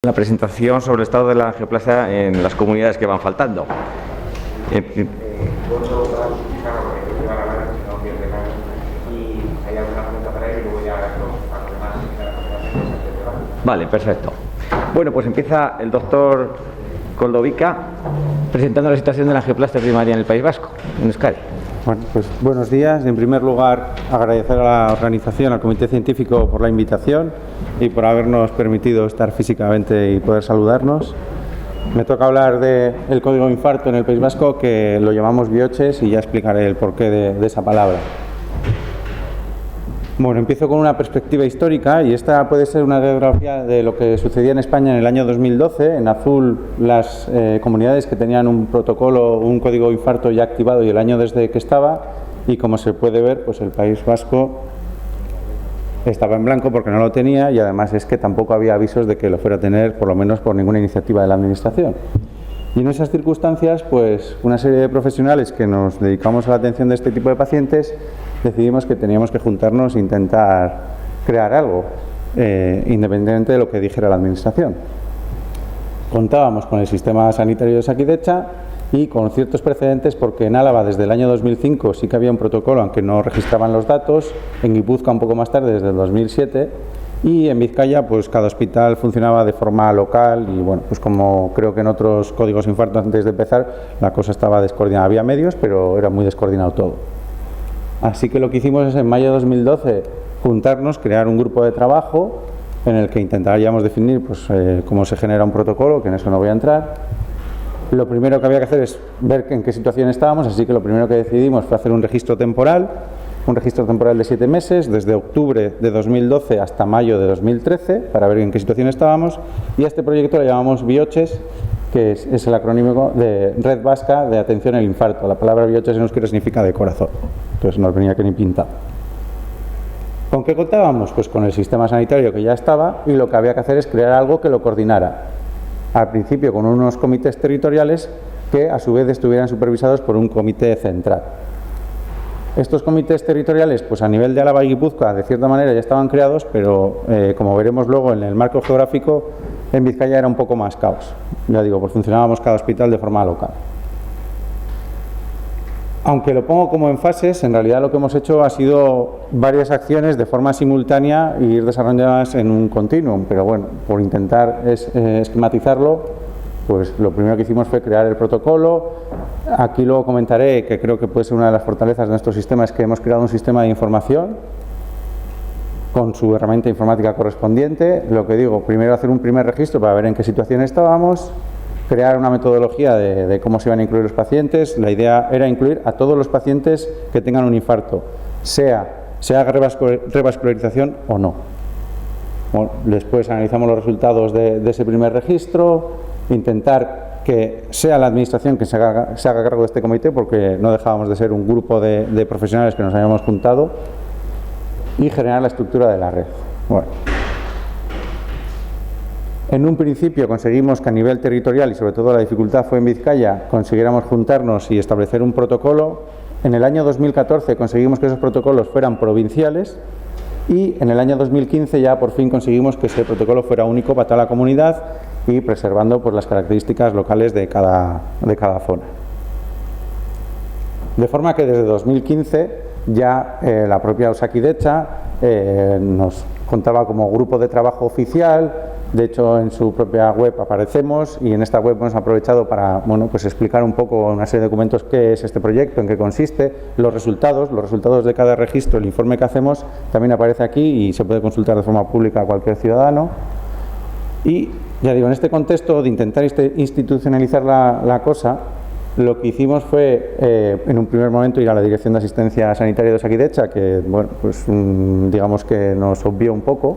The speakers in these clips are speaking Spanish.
La presentación sobre el estado de la angioplasia en las comunidades que van faltando. Vale, perfecto. Bueno, pues empieza el doctor Koldovica presentando la situación de la angioplasia primaria en el País Vasco, en Euskadi. Bueno, pues buenos días. En primer lugar, agradecer a la organización, al Comité Científico por la invitación y por habernos permitido estar físicamente y poder saludarnos. Me toca hablar del código infarto en el País Vasco, que lo llamamos bioches, y ya explicaré el porqué de esa palabra. Bueno, empiezo con una perspectiva histórica, y esta puede ser una radiografía de lo que sucedía en España en el año 2012. En azul, las comunidades que tenían un protocolo, un código infarto ya activado y el año desde que estaba, y como se puede ver, pues el País Vasco estaba en blanco porque no lo tenía, y además es que tampoco había avisos de que lo fuera a tener, por lo menos por ninguna iniciativa de la Administración. Y en esas circunstancias, pues una serie de profesionales que nos dedicamos a la atención de este tipo de pacientes decidimos que teníamos que juntarnos e intentar crear algo, independientemente de lo que dijera la Administración. Contábamos con el sistema sanitario de Osakidecha y con ciertos precedentes, porque en Álava desde el año 2005 sí que había un protocolo, aunque no registraban los datos, en Guipúzcoa un poco más tarde, desde el 2007, y en Vizcaya pues cada hospital funcionaba de forma local, y bueno, pues como creo que en otros códigos infartos antes de empezar, la cosa estaba descoordinada. Había medios, pero era muy descoordinado todo. Así que lo que hicimos es, en mayo de 2012, juntarnos, crear un grupo de trabajo en el que intentaríamos definir pues, cómo se genera un protocolo, que en eso no voy a entrar. Lo primero que había que hacer es ver en qué situación estábamos, así que lo primero que decidimos fue hacer un registro temporal de 7 meses, desde octubre de 2012 hasta mayo de 2013, para ver en qué situación estábamos, y a este proyecto le llamamos bioches, que es el acrónimo de Red Vasca de Atención al Infarto. La palabra bioches en euskera significa de corazón, entonces no venía que ni pintado. ¿Con qué contábamos? Pues con el sistema sanitario que ya estaba, y lo que había que hacer es crear algo que lo coordinara. Al principio con unos comités territoriales que a su vez estuvieran supervisados por un comité central. Estos comités territoriales, pues a nivel de Álava y Guipúzcoa, de cierta manera ya estaban creados, pero como veremos luego en el marco geográfico, en Vizcaya era un poco más caos. Ya digo, pues funcionábamos cada hospital de forma local. Aunque lo pongo como en fases, en realidad lo que hemos hecho ha sido varias acciones de forma simultánea y ir desarrollándolas en un continuum, pero bueno, por intentar esquematizarlo, pues lo primero que hicimos fue crear el protocolo. Aquí luego comentaré que creo que puede ser una de las fortalezas de nuestro sistema, es que hemos creado un sistema de información con su herramienta informática correspondiente. Lo que digo, primero hacer un primer registro para ver en qué situación estábamos, crear una metodología de cómo se iban a incluir los pacientes. La idea era incluir a todos los pacientes que tengan un infarto, se haga revascularización o no. Bueno, después analizamos los resultados de ese primer registro, intentar que sea la Administración que se haga cargo de este comité, porque no dejábamos de ser un grupo de profesionales que nos habíamos juntado, y generar la estructura de la red. Bueno, en un principio conseguimos que a nivel territorial, y sobre todo la dificultad fue en Vizcaya, consiguiéramos juntarnos y establecer un protocolo. En el año 2014 conseguimos que esos protocolos fueran provinciales, y en el año 2015 ya por fin conseguimos que ese protocolo fuera único para toda la comunidad y preservando pues, las características locales de cada zona. De forma que desde 2015 ya la propia Osakidecha nos contaba como grupo de trabajo oficial. De hecho, en su propia web aparecemos, y en esta web hemos aprovechado para pues explicar un poco una serie de documentos qué es este proyecto, en qué consiste, los resultados de cada registro, el informe que hacemos también aparece aquí y se puede consultar de forma pública a cualquier ciudadano. Y ya digo, en este contexto de intentar institucionalizar la cosa, lo que hicimos fue, en un primer momento, ir a la Dirección de Asistencia Sanitaria de Osakidecha, que bueno, pues digamos que nos obvió un poco.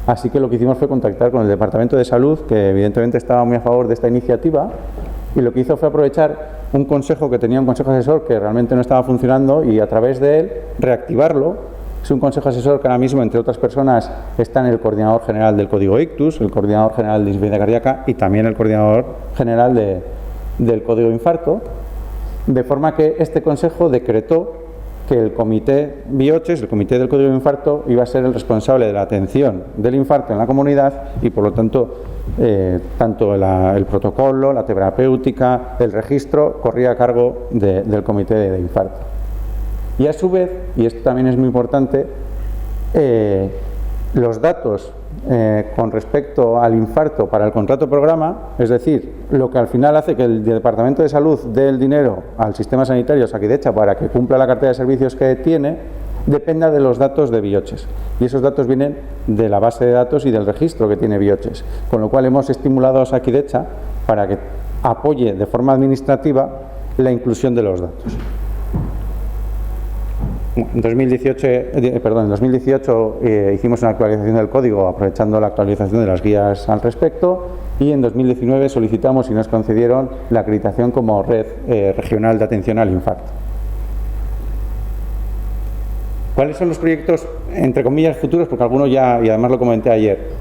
Así que lo que hicimos fue contactar con el Departamento de Salud, que evidentemente estaba muy a favor de esta iniciativa, y lo que hizo fue aprovechar un consejo que tenía, un consejo asesor que realmente no estaba funcionando, y a través de él reactivarlo. Es un consejo asesor que ahora mismo, entre otras personas, está en el coordinador general del código ictus, el coordinador general de insuficiencia cardíaca y también el coordinador general del código infarto, de forma que este consejo decretó que el comité bioches, el comité del código de infarto, iba a ser el responsable de la atención del infarto en la comunidad, y por lo tanto tanto el protocolo, la terapéutica, el registro, corría a cargo del comité de infarto. Y a su vez, y esto también es muy importante, los datos con respecto al infarto para el contrato programa, es decir, lo que al final hace que el Departamento de Salud dé el dinero al sistema sanitario Osakidetza para que cumpla la cartera de servicios que tiene, dependa de los datos de Bioches. Y esos datos vienen de la base de datos y del registro que tiene Bioches. Con lo cual hemos estimulado a Osakidetza para que apoye de forma administrativa la inclusión de los datos. En 2018 hicimos una actualización del código aprovechando la actualización de las guías al respecto, y en 2019 solicitamos y nos concedieron la acreditación como red regional de atención al infarto. ¿Cuáles son los proyectos, entre comillas, futuros? Porque algunos ya, y además lo comenté ayer.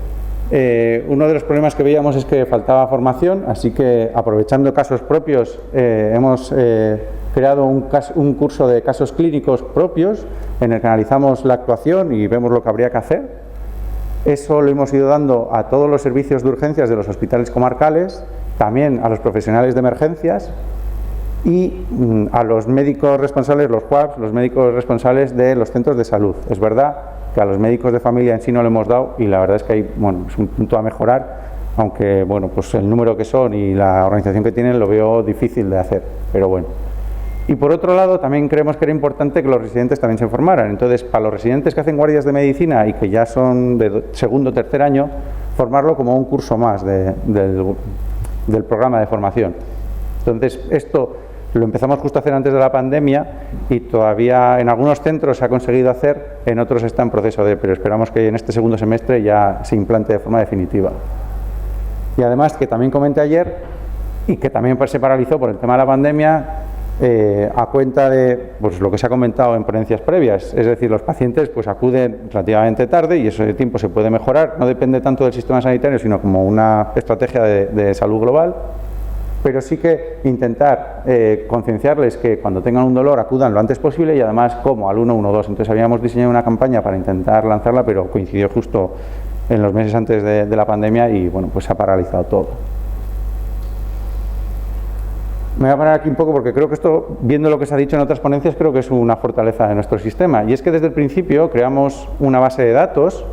Uno de los problemas que veíamos es que faltaba formación, así que aprovechando casos propios hemos creado un curso de casos clínicos propios en el que analizamos la actuación y vemos lo que habría que hacer. Eso lo hemos ido dando a todos los servicios de urgencias de los hospitales comarcales, también a los profesionales de emergencias y a los médicos responsables, los QAPs, los médicos responsables de los centros de salud. Es verdad que a los médicos de familia en sí no lo hemos dado, y la verdad es que hay, es un punto a mejorar, aunque pues el número que son y la organización que tienen lo veo difícil de hacer, pero bueno. Y por otro lado, también creemos que era importante que los residentes también se formaran. Entonces, para los residentes que hacen guardias de medicina y que ya son de segundo o tercer año, formarlo como un curso más del programa de formación. Entonces, esto lo empezamos justo a hacer antes de la pandemia y todavía en algunos centros se ha conseguido hacer, en otros está en proceso pero esperamos que en este segundo semestre ya se implante de forma definitiva. Y además, que también comenté ayer y que también se paralizó por el tema de la pandemia, a cuenta de lo que se ha comentado en ponencias previas, es decir, los pacientes acuden relativamente tarde y ese tiempo se puede mejorar, no depende tanto del sistema sanitario, sino como una estrategia de salud global, pero sí que intentar concienciarles que cuando tengan un dolor acudan lo antes posible, y además como al 112. Entonces habíamos diseñado una campaña para intentar lanzarla, pero coincidió justo en los meses antes de la pandemia y se ha paralizado todo. Me voy a parar aquí un poco porque creo que esto, viendo lo que se ha dicho en otras ponencias, creo que es una fortaleza de nuestro sistema. Y es que desde el principio creamos una base de datos,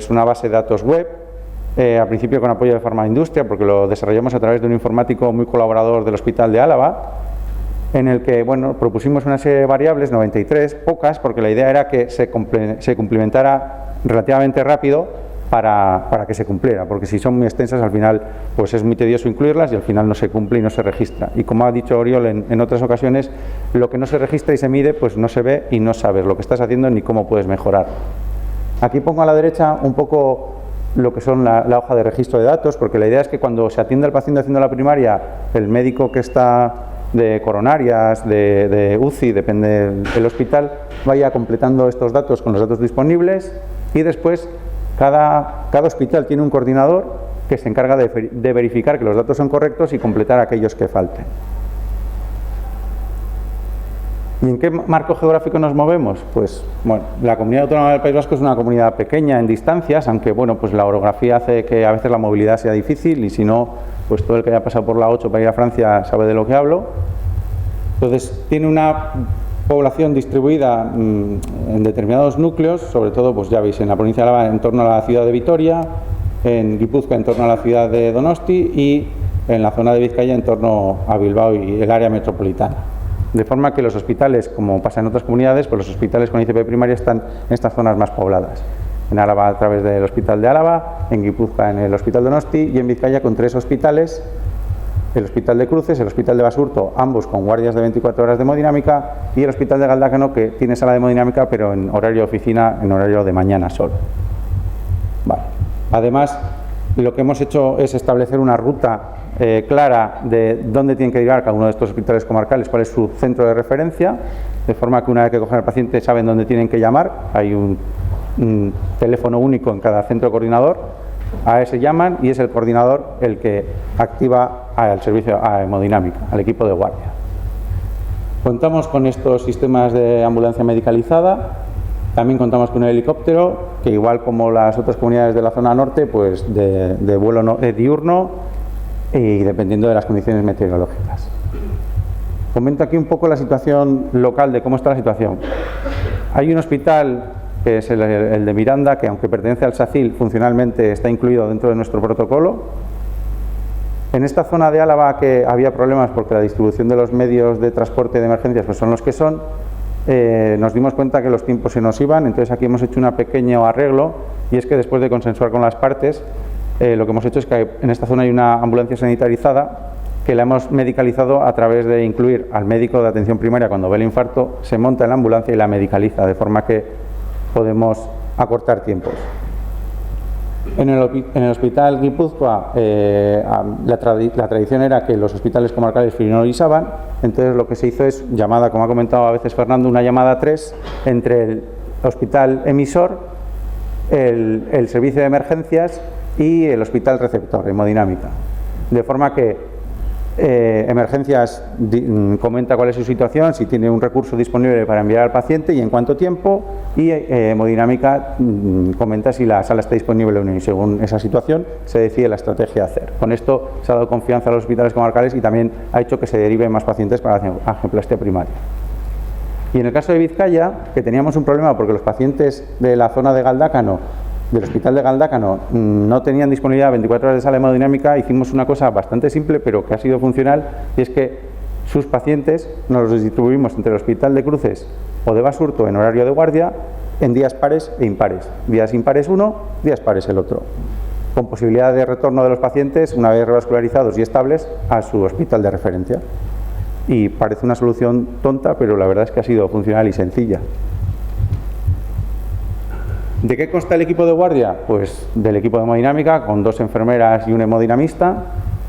una base de datos web, al principio con apoyo de Farmaindustria, porque lo desarrollamos a través de un informático muy colaborador del Hospital de Álava, en el que propusimos una serie de variables, 93, pocas, porque la idea era que se cumplimentara relativamente rápido para que se cumpliera, porque si son muy extensas al final es muy tedioso incluirlas y al final no se cumple y no se registra. Y como ha dicho Oriol en otras ocasiones, lo que no se registra y se mide no se ve y no sabes lo que estás haciendo ni cómo puedes mejorar. Aquí pongo a la derecha un poco lo que son la hoja de registro de datos, porque la idea es que cuando se atiende al paciente haciendo la primaria, el médico que está de coronarias, de UCI, depende del hospital, vaya completando estos datos con los datos disponibles, y después cada hospital tiene un coordinador que se encarga de verificar que los datos son correctos y completar aquellos que falten. ¿Y en qué marco geográfico nos movemos? La Comunidad Autónoma del País Vasco es una comunidad pequeña en distancias, aunque la orografía hace que a veces la movilidad sea difícil, y si no, todo el que haya pasado por la 8 para ir a Francia sabe de lo que hablo. Entonces, tiene una población distribuida en determinados núcleos, sobre todo, ya veis, en la provincia de Álava en torno a la ciudad de Vitoria, en Guipúzcoa en torno a la ciudad de Donosti y en la zona de Vizcaya en torno a Bilbao y el área metropolitana. De forma que los hospitales, como pasa en otras comunidades, los hospitales con ICP primaria están en estas zonas más pobladas. En Álava a través del Hospital de Álava, en Guipúzcoa en el Hospital Donosti y en Vizcaya con 3 hospitales, el Hospital de Cruces, el Hospital de Basurto, ambos con guardias de 24 horas de hemodinámica, y el Hospital de Galdácano, que tiene sala de hemodinámica pero en horario de oficina, en horario de mañana solo. Vale. Además, lo que hemos hecho es establecer una ruta clara de dónde tienen que llegar cada uno de estos hospitales comarcales, cuál es su centro de referencia, de forma que una vez que cogen al paciente saben dónde tienen que llamar. Hay un teléfono único en cada centro coordinador, a ese llaman y es el coordinador el que activa al servicio a hemodinámica, al equipo de guardia. Contamos con estos sistemas de ambulancia medicalizada. También contamos con un helicóptero que, igual como las otras comunidades de la zona norte, pues de vuelo diurno y dependiendo de las condiciones meteorológicas. Comento aquí un poco la situación local de cómo está la situación. Hay un hospital que es el de Miranda, que aunque pertenece al SACIL, funcionalmente está incluido dentro de nuestro protocolo. En esta zona de Álava, que había problemas porque la distribución de los medios de transporte de emergencias pues son los que son, nos dimos cuenta que los tiempos se nos iban, entonces aquí hemos hecho un pequeño arreglo, y es que después de consensuar con las partes, lo que hemos hecho es que en esta zona hay una ambulancia sanitarizada que la hemos medicalizado a través de incluir al médico de atención primaria cuando ve el infarto, se monta en la ambulancia y la medicaliza, de forma que podemos acortar tiempos. En el hospital Guipúzcoa la tradición era que los hospitales comarcales priorizaban, entonces lo que se hizo es llamada, como ha comentado a veces Fernando, una llamada 3 entre el hospital emisor, el servicio de emergencias y el hospital receptor, hemodinámica. De forma que emergencias comenta cuál es su situación, si tiene un recurso disponible para enviar al paciente y en cuánto tiempo, y hemodinámica comenta si la sala está disponible o no, y según esa situación se decide la estrategia a hacer. Con esto se ha dado confianza a los hospitales comarcales y también ha hecho que se deriven más pacientes para la angioplastia primaria. Y en el caso de Vizcaya, que teníamos un problema porque los pacientes de la zona de Galdácano, del hospital de Galdácano, no tenían disponibilidad 24 horas de sala hemodinámica, hicimos una cosa bastante simple pero que ha sido funcional, y es que sus pacientes nos los distribuimos entre el hospital de Cruces o de Basurto en horario de guardia en días pares e impares, días impares uno, días pares el otro, con posibilidad de retorno de los pacientes una vez revascularizados y estables a su hospital de referencia. Y parece una solución tonta, pero la verdad es que ha sido funcional y sencilla. ¿De qué consta el equipo de guardia? Pues del equipo de hemodinámica, con 2 enfermeras y un hemodinamista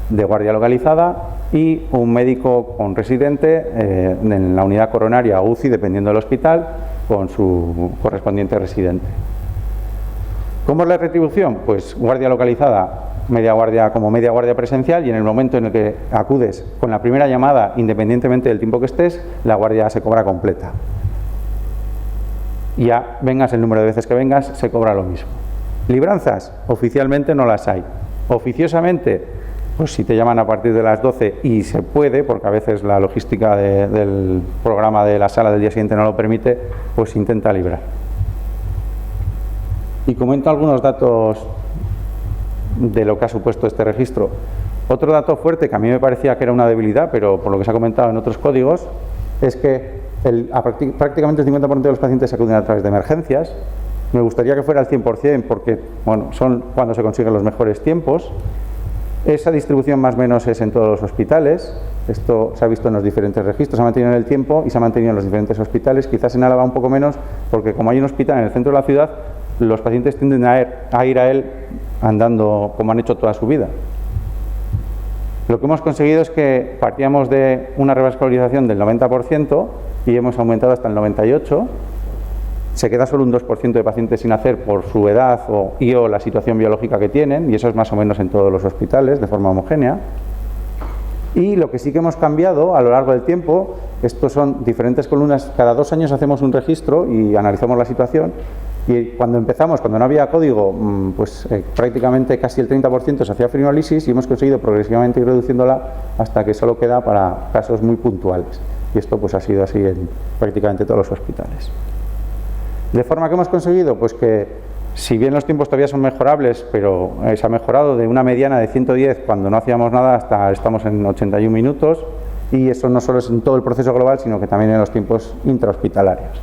de guardia localizada y un médico con residente en la unidad coronaria o UCI, dependiendo del hospital, con su correspondiente residente. ¿Cómo es la retribución? Pues guardia localizada, media guardia presencial, y en el momento en el que acudes con la primera llamada, independientemente del tiempo que estés, la guardia se cobra completa. Ya vengas el número de veces que vengas, se cobra lo mismo. Libranzas, oficialmente no las hay. Oficiosamente, pues si te llaman a partir de las 12 y se puede, porque a veces la logística del programa de la sala del día siguiente no lo permite, pues intenta librar. Y comento algunos datos de lo que ha supuesto este registro. Otro dato fuerte que a mí me parecía que era una debilidad, pero por lo que se ha comentado en otros códigos, es que prácticamente el 50% de los pacientes acuden a través de emergencias. Me gustaría que fuera al 100% porque son cuando se consiguen los mejores tiempos. Esa distribución más o menos es en todos los hospitales. Esto se ha visto en los diferentes registros, se ha mantenido en el tiempo y se ha mantenido en los diferentes hospitales. Quizás en Álava un poco menos, porque como hay un hospital en el centro de la ciudad, los pacientes tienden a ir a él andando como han hecho toda su vida. Lo que hemos conseguido es que partíamos de una revascularización del 90% y hemos aumentado hasta el 98%. Se queda solo un 2% de pacientes sin hacer por su edad o la situación biológica que tienen, y eso es más o menos en todos los hospitales de forma homogénea. Y lo que sí que hemos cambiado a lo largo del tiempo, estos son diferentes columnas, cada 2 años hacemos un registro y analizamos la situación. Y cuando empezamos, cuando no había código, pues prácticamente casi el 30% se hacía fibrinolisis, y hemos conseguido progresivamente ir reduciéndola hasta que solo queda para casos muy puntuales. Y esto pues ha sido así en prácticamente todos los hospitales. De forma que hemos conseguido pues que, si bien los tiempos todavía son mejorables, pero se ha mejorado de una mediana de 110 cuando no hacíamos nada hasta estamos en 81 minutos, y eso no solo es en todo el proceso global, sino que también en los tiempos intrahospitalarios.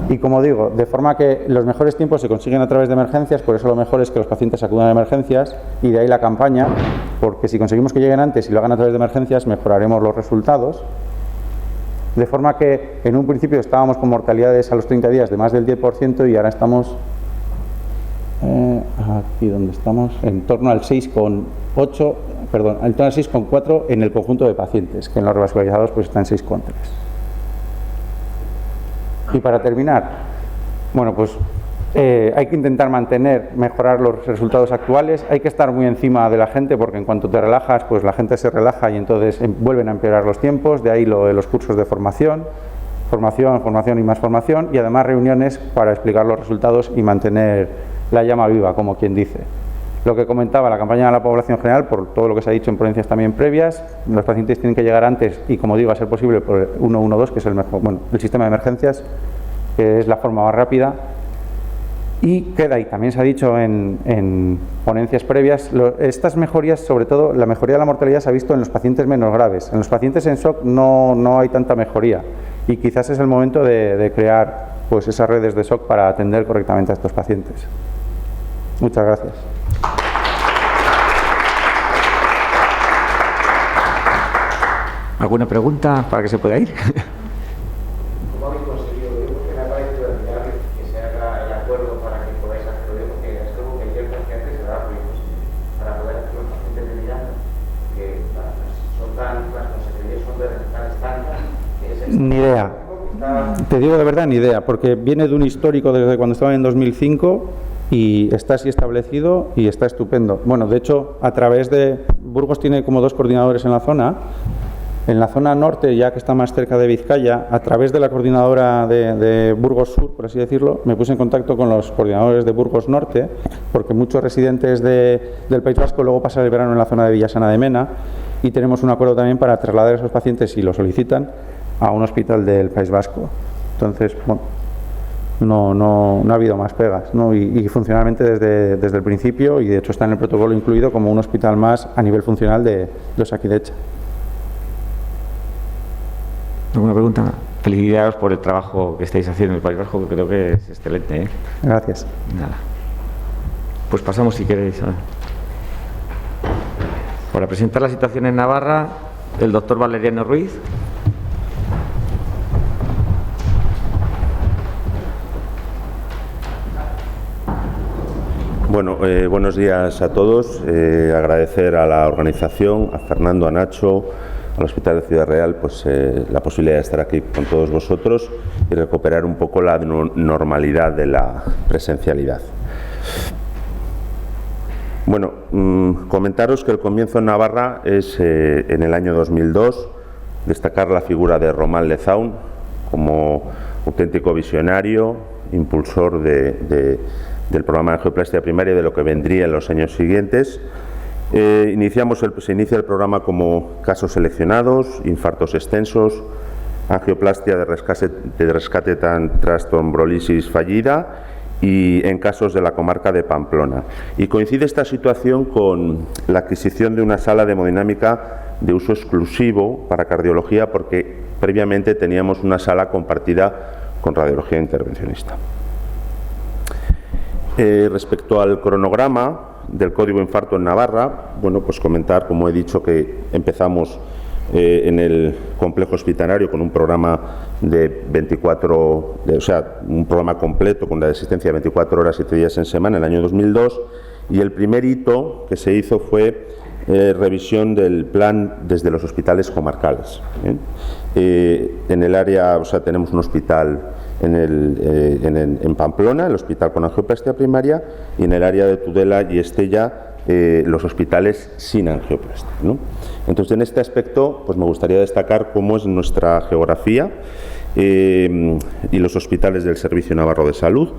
Y como digo, de forma que los mejores tiempos se consiguen a través de emergencias, por eso lo mejor es que los pacientes acudan a emergencias, y de ahí la campaña, porque si conseguimos que lleguen antes y lo hagan a través de emergencias, mejoraremos los resultados. De forma que en un principio estábamos con mortalidades a los 30 días de más del 10% y ahora estamos, aquí donde estamos, en torno al 6,8, perdón, en torno al 6,4 en el conjunto de pacientes, que en los revascularizados pues está en 6,3. Y para terminar, bueno, pues hay que intentar mejorar los resultados actuales, hay que estar muy encima de la gente, porque en cuanto te relajas, pues la gente se relaja y entonces vuelven a empeorar los tiempos, de ahí lo de los cursos de formación formación, formación y más formación, y además reuniones para explicar los resultados y mantener la llama viva, como quien dice. Lo que comentaba, la campaña de la población general, por todo lo que se ha dicho en ponencias también previas, los pacientes tienen que llegar antes y, como digo, a ser posible por el 112, que es el mejor, bueno, el sistema de emergencias, que es la forma más rápida. Y queda, y también se ha dicho en ponencias previas, estas mejorías, sobre todo la mejoría de la mortalidad se ha visto en los pacientes menos graves. En los pacientes en shock no hay tanta mejoría, y quizás es el momento de crear pues esas redes de shock para atender correctamente a estos pacientes. Muchas gracias. ¿Alguna pregunta para que se pueda ir? ¿Cómo habéis conseguido? Digo que me ha parecido admirable que se haga el acuerdo para que podáis hacerlo, porque es algo que ciertas gente se da para poder hacer los pacientes de Milán, que son las consecuencias son tan estándar que es Ni idea. Te digo de verdad, ni idea, porque viene de un histórico desde cuando estaba en 2005 y está así establecido y está estupendo. Bueno, de hecho, a través de Burgos tiene como 2 coordinadores en la zona. En la zona norte, ya que está más cerca de Vizcaya, a través de la coordinadora de Burgos Sur, por así decirlo, me puse en contacto con los coordinadores de Burgos Norte, porque muchos residentes del País Vasco luego pasan el verano en la zona de Villasana de Mena, y tenemos un acuerdo también para trasladar a esos pacientes, si lo solicitan, a un hospital del País Vasco. Entonces, bueno, no ha habido más pegas, ¿no? Y funcionalmente desde el principio, y de hecho está en el protocolo incluido como un hospital más a nivel funcional de Osakidecha. ¿Alguna pregunta? Felicidades por el trabajo que estáis haciendo en el País Vasco, que creo que es excelente, ¿eh? Gracias. Nada. Pues pasamos, si queréis. Para presentar la situación en Navarra, el doctor Valeriano Ruiz. Bueno, buenos días a todos. Agradecer a la organización, a Fernando, a Nacho, al Hospital de Ciudad Real, pues la posibilidad de estar aquí con todos vosotros y recuperar un poco la normalidad de la presencialidad. Bueno, comentaros que el comienzo en Navarra es en el año 2002, destacar la figura de Román Lezaun como auténtico visionario, impulsor del programa de angioplastia primaria y de lo que vendría en los años siguientes. Se inicia el programa como casos seleccionados, infartos extensos, angioplastia de rescate tras trombolisis fallida y en casos de la comarca de Pamplona. Y coincide esta situación con la adquisición de una sala de hemodinámica de uso exclusivo para cardiología, porque previamente teníamos una sala compartida con radiología intervencionista. Respecto al cronograma del código infarto en Navarra, bueno, pues comentar, como he dicho, que empezamos en el complejo hospitalario con un programa un programa completo con la asistencia de 24 horas, 7 días en semana en el año 2002, y el primer hito que se hizo fue revisión del plan desde los hospitales comarcales. En el área, tenemos un hospital en Pamplona, el hospital con angioplastia primaria, y en el área de Tudela y Estella los hospitales sin angioplastia, ¿no? Entonces, en este aspecto, pues me gustaría destacar cómo es nuestra geografía y los hospitales del Servicio Navarro de Salud,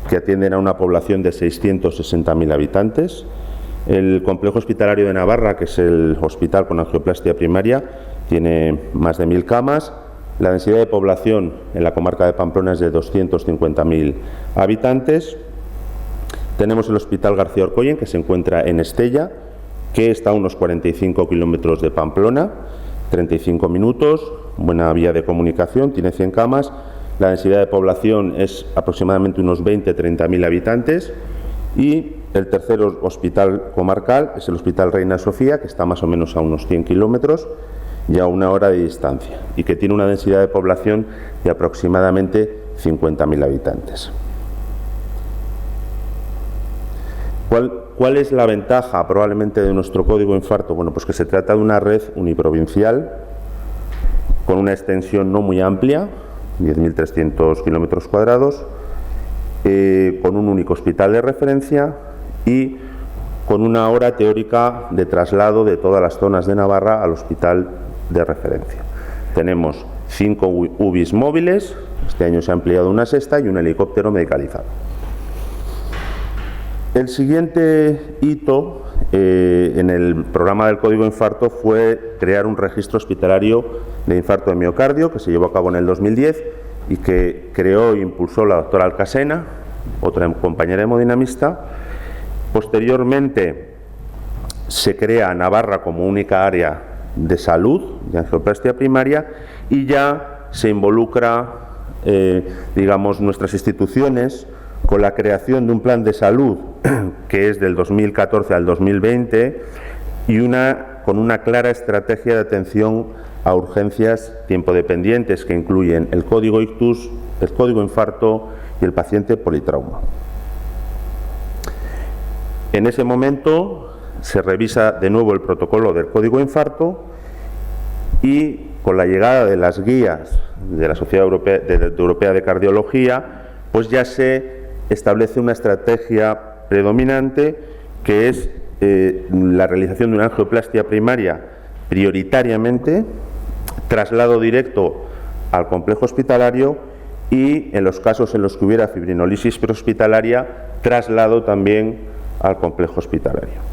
que atienden a una población de 660.000 habitantes. El complejo hospitalario de Navarra, que es el hospital con angioplastia primaria, tiene más de 1.000 camas. La densidad de población en la comarca de Pamplona es de 250.000 habitantes. Tenemos el Hospital García Orcoyen, que se encuentra en Estella, que está a unos 45 kilómetros de Pamplona, 35 minutos, buena vía de comunicación, tiene 100 camas. La densidad de población es aproximadamente unos 20-30.000 habitantes. Y el tercer hospital comarcal es el Hospital Reina Sofía, que está más o menos a unos 100 kilómetros y a 1 hora de distancia, y que tiene una densidad de población de aproximadamente 50.000 habitantes. ¿Cuál es la ventaja probablemente de nuestro código infarto? Bueno, pues que se trata de una red uniprovincial con una extensión no muy amplia, 10.300 kilómetros cuadrados, con un único hospital de referencia y con una hora teórica de traslado de todas las zonas de Navarra al hospital de referencia. Tenemos 5 UBIs móviles, este año se ha ampliado una sexta y un helicóptero medicalizado. El siguiente hito en el programa del Código Infarto fue crear un registro hospitalario de infarto de miocardio, que se llevó a cabo en el 2010 y que creó e impulsó la doctora Alcasena, otra compañera hemodinamista. Posteriormente se crea Navarra como única área de salud, de angioplastia primaria, y ya se involucra, digamos, nuestras instituciones con la creación de un plan de salud que es del 2014 al 2020 y con una clara estrategia de atención a urgencias tiempodependientes que incluyen el código ictus, el código infarto y el paciente politrauma. En ese momento se revisa de nuevo el protocolo del código infarto y con la llegada de las guías de la Sociedad Europea de Cardiología, pues ya se establece una estrategia predominante que es la realización de una angioplastia primaria prioritariamente, traslado directo al complejo hospitalario y en los casos en los que hubiera fibrinolisis prehospitalaria, traslado también al complejo hospitalario.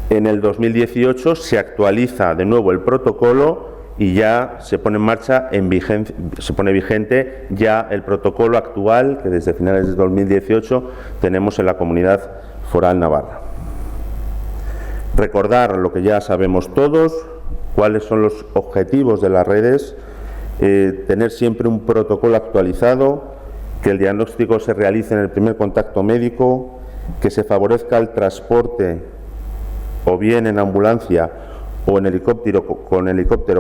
En el 2018 se actualiza de nuevo el protocolo y ya se pone en marcha, se pone vigente ya el protocolo actual que desde finales de 2018 tenemos en la Comunidad Foral Navarra. Recordar lo que ya sabemos todos, cuáles son los objetivos de las redes, tener siempre un protocolo actualizado, que el diagnóstico se realice en el primer contacto médico, que se favorezca el transporte o bien en ambulancia o en helicóptero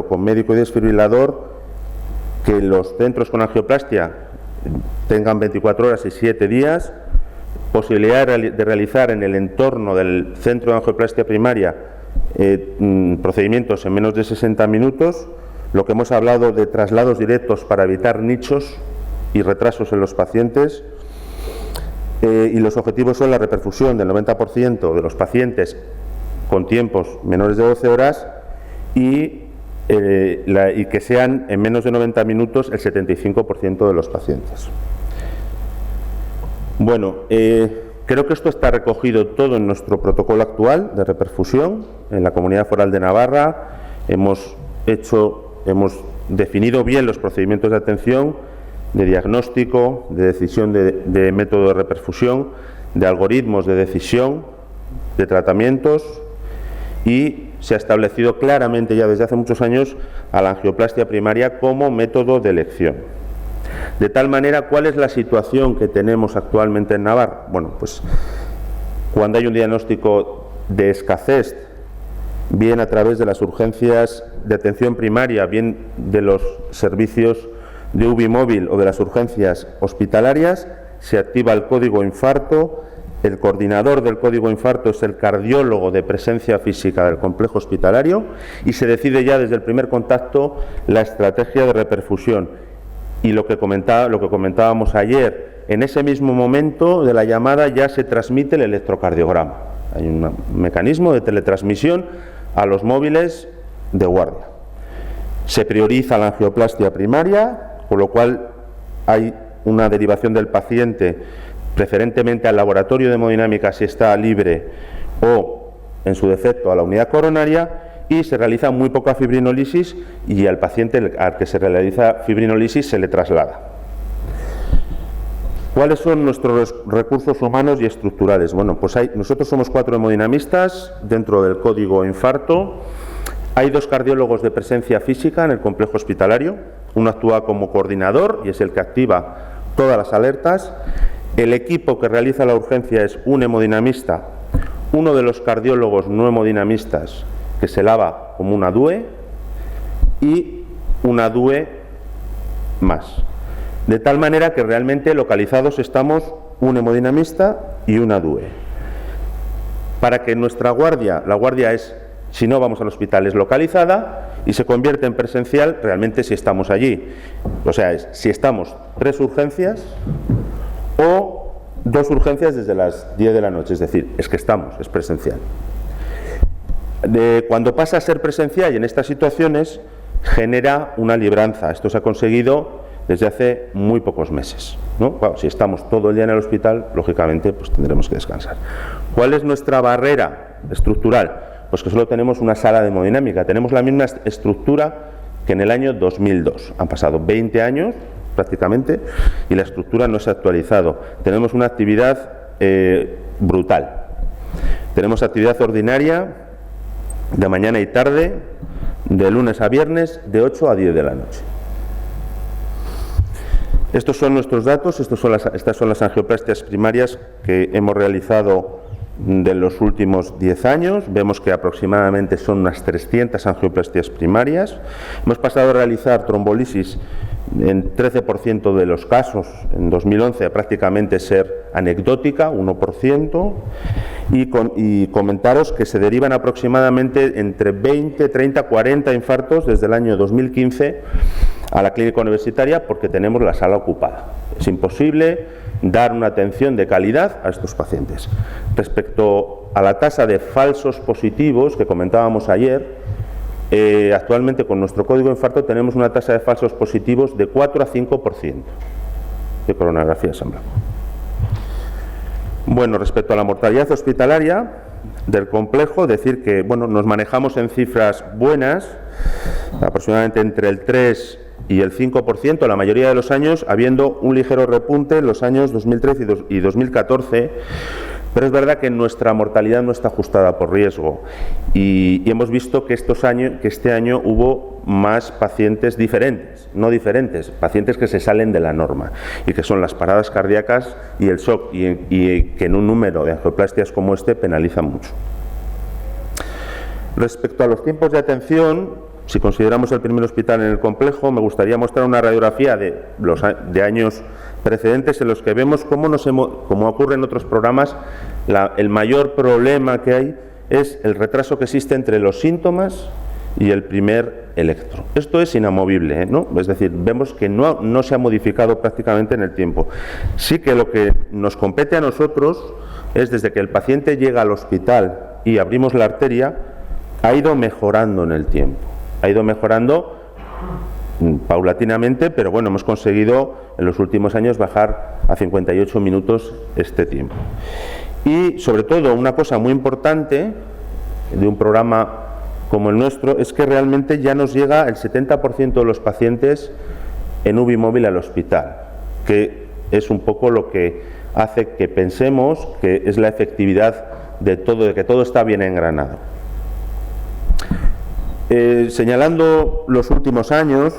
con médico y desfibrilador, que los centros con angioplastia tengan 24 horas y 7 días, posibilidad de realizar en el entorno del centro de angioplastia primaria procedimientos en menos de 60 minutos, lo que hemos hablado de traslados directos para evitar nichos y retrasos en los pacientes, y los objetivos son la reperfusión del 90% de los pacientes con tiempos menores de 12 horas y que sean en menos de 90 minutos el 75% de los pacientes. Bueno, creo que esto está recogido todo en nuestro protocolo actual de reperfusión. En la Comunidad Foral de Navarra hemos definido bien los procedimientos de atención, de diagnóstico, de decisión de método de reperfusión, de algoritmos de decisión, de tratamientos, y se ha establecido claramente ya desde hace muchos años a la angioplastia primaria como método de elección. De tal manera, ¿cuál es la situación que tenemos actualmente en Navarra? Bueno, pues cuando hay un diagnóstico de escasez, bien a través de las urgencias de atención primaria, bien de los servicios de UBI móvil o de las urgencias hospitalarias, se activa el código infarto. El coordinador del código infarto es el cardiólogo de presencia física del complejo hospitalario y se decide ya desde el primer contacto la estrategia de reperfusión. Y lo que comentábamos ayer, en ese mismo momento de la llamada ya se transmite el electrocardiograma. Hay un mecanismo de teletransmisión a los móviles de guardia. Se prioriza la angioplastia primaria, con lo cual hay una derivación del paciente preferentemente al laboratorio de hemodinámica si está libre o, en su defecto, a la unidad coronaria, y se realiza muy poca fibrinolisis y al paciente al que se realiza fibrinolisis se le traslada. ¿Cuáles son nuestros recursos humanos y estructurales? Bueno, pues nosotros somos 4 hemodinamistas dentro del código infarto. Hay 2 cardiólogos de presencia física en el complejo hospitalario. Uno actúa como coordinador y es el que activa todas las alertas. El equipo que realiza la urgencia es un hemodinamista, uno de los cardiólogos no hemodinamistas que se lava como una DUE y una DUE más. De tal manera que realmente localizados estamos un hemodinamista y una DUE. Para que nuestra guardia, la guardia es, si no vamos al hospital, es localizada y se convierte en presencial realmente si estamos allí. O sea, es si estamos 3 urgencias o 2 urgencias desde las 10 de la noche, es decir, es que estamos, es presencial. Cuando pasa a ser presencial y en estas situaciones, genera una libranza. Esto se ha conseguido desde hace muy pocos meses, ¿no? Claro, si estamos todo el día en el hospital, lógicamente pues tendremos que descansar. ¿Cuál es nuestra barrera estructural? Pues que solo tenemos una sala de hemodinámica. Tenemos la misma estructura que en el año 2002. Han pasado 20 años prácticamente y la estructura no se ha actualizado. Tenemos una actividad brutal. Tenemos actividad ordinaria de mañana y tarde, de lunes a viernes, de 8 a 10 de la noche. Estos son nuestros datos, estas son las angioplastias primarias que hemos realizado de los últimos 10 años. Vemos que aproximadamente son unas 300 angioplastias primarias. Hemos pasado a realizar trombolisis en 13% de los casos en 2011 a prácticamente ser anecdótica, 1%, y comentaros que se derivan aproximadamente entre 20, 30, 40 infartos desde el año 2015 a la clínica universitaria porque tenemos la sala ocupada. Es imposible dar una atención de calidad a estos pacientes. Respecto a la tasa de falsos positivos que comentábamos ayer, actualmente con nuestro código de infarto tenemos una tasa de falsos positivos de 4 a 5% de coronariografías en blanco. Bueno, respecto a la mortalidad hospitalaria del complejo, decir que bueno, nos manejamos en cifras buenas, aproximadamente entre el 3 y el 5%, la mayoría de los años, habiendo un ligero repunte en los años 2013 y 2014, pero es verdad que nuestra mortalidad no está ajustada por riesgo y hemos visto que este año hubo más pacientes diferentes, no diferentes, pacientes que se salen de la norma y que son las paradas cardíacas y el shock y que en un número de angioplastias como este penalizan mucho. Respecto a los tiempos de atención, si consideramos el primer hospital en el complejo, me gustaría mostrar una radiografía de años precedentes en los que vemos como ocurre en otros programas, el mayor problema que hay es el retraso que existe entre los síntomas y el primer electro. Esto es inamovible, ¿no? Es decir, vemos que no se ha modificado prácticamente en el tiempo. Sí que lo que nos compete a nosotros es desde que el paciente llega al hospital y abrimos la arteria, ha ido mejorando en el tiempo. Ha ido mejorando paulatinamente, pero bueno, hemos conseguido en los últimos años bajar a 58 minutos este tiempo. Y sobre todo, una cosa muy importante de un programa como el nuestro es que realmente ya nos llega el 70% de los pacientes en UBI móvil al hospital, que es un poco lo que hace que pensemos que es la efectividad de que todo está bien engranado. Señalando los últimos años,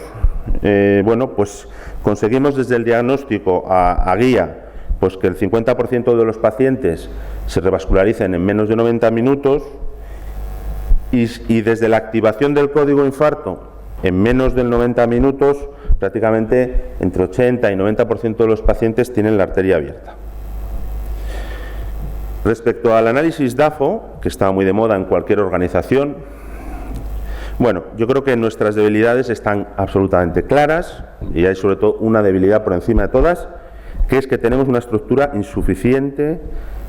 bueno, pues conseguimos desde el diagnóstico a guía pues que el 50% de los pacientes se revascularicen en menos de 90 minutos y desde la activación del código infarto en menos de 90 minutos prácticamente entre 80 y 90% de los pacientes tienen la arteria abierta. Respecto al análisis DAFO, que está muy de moda en cualquier organización, bueno, yo creo que nuestras debilidades están absolutamente claras y hay sobre todo una debilidad por encima de todas, que es que tenemos una estructura insuficiente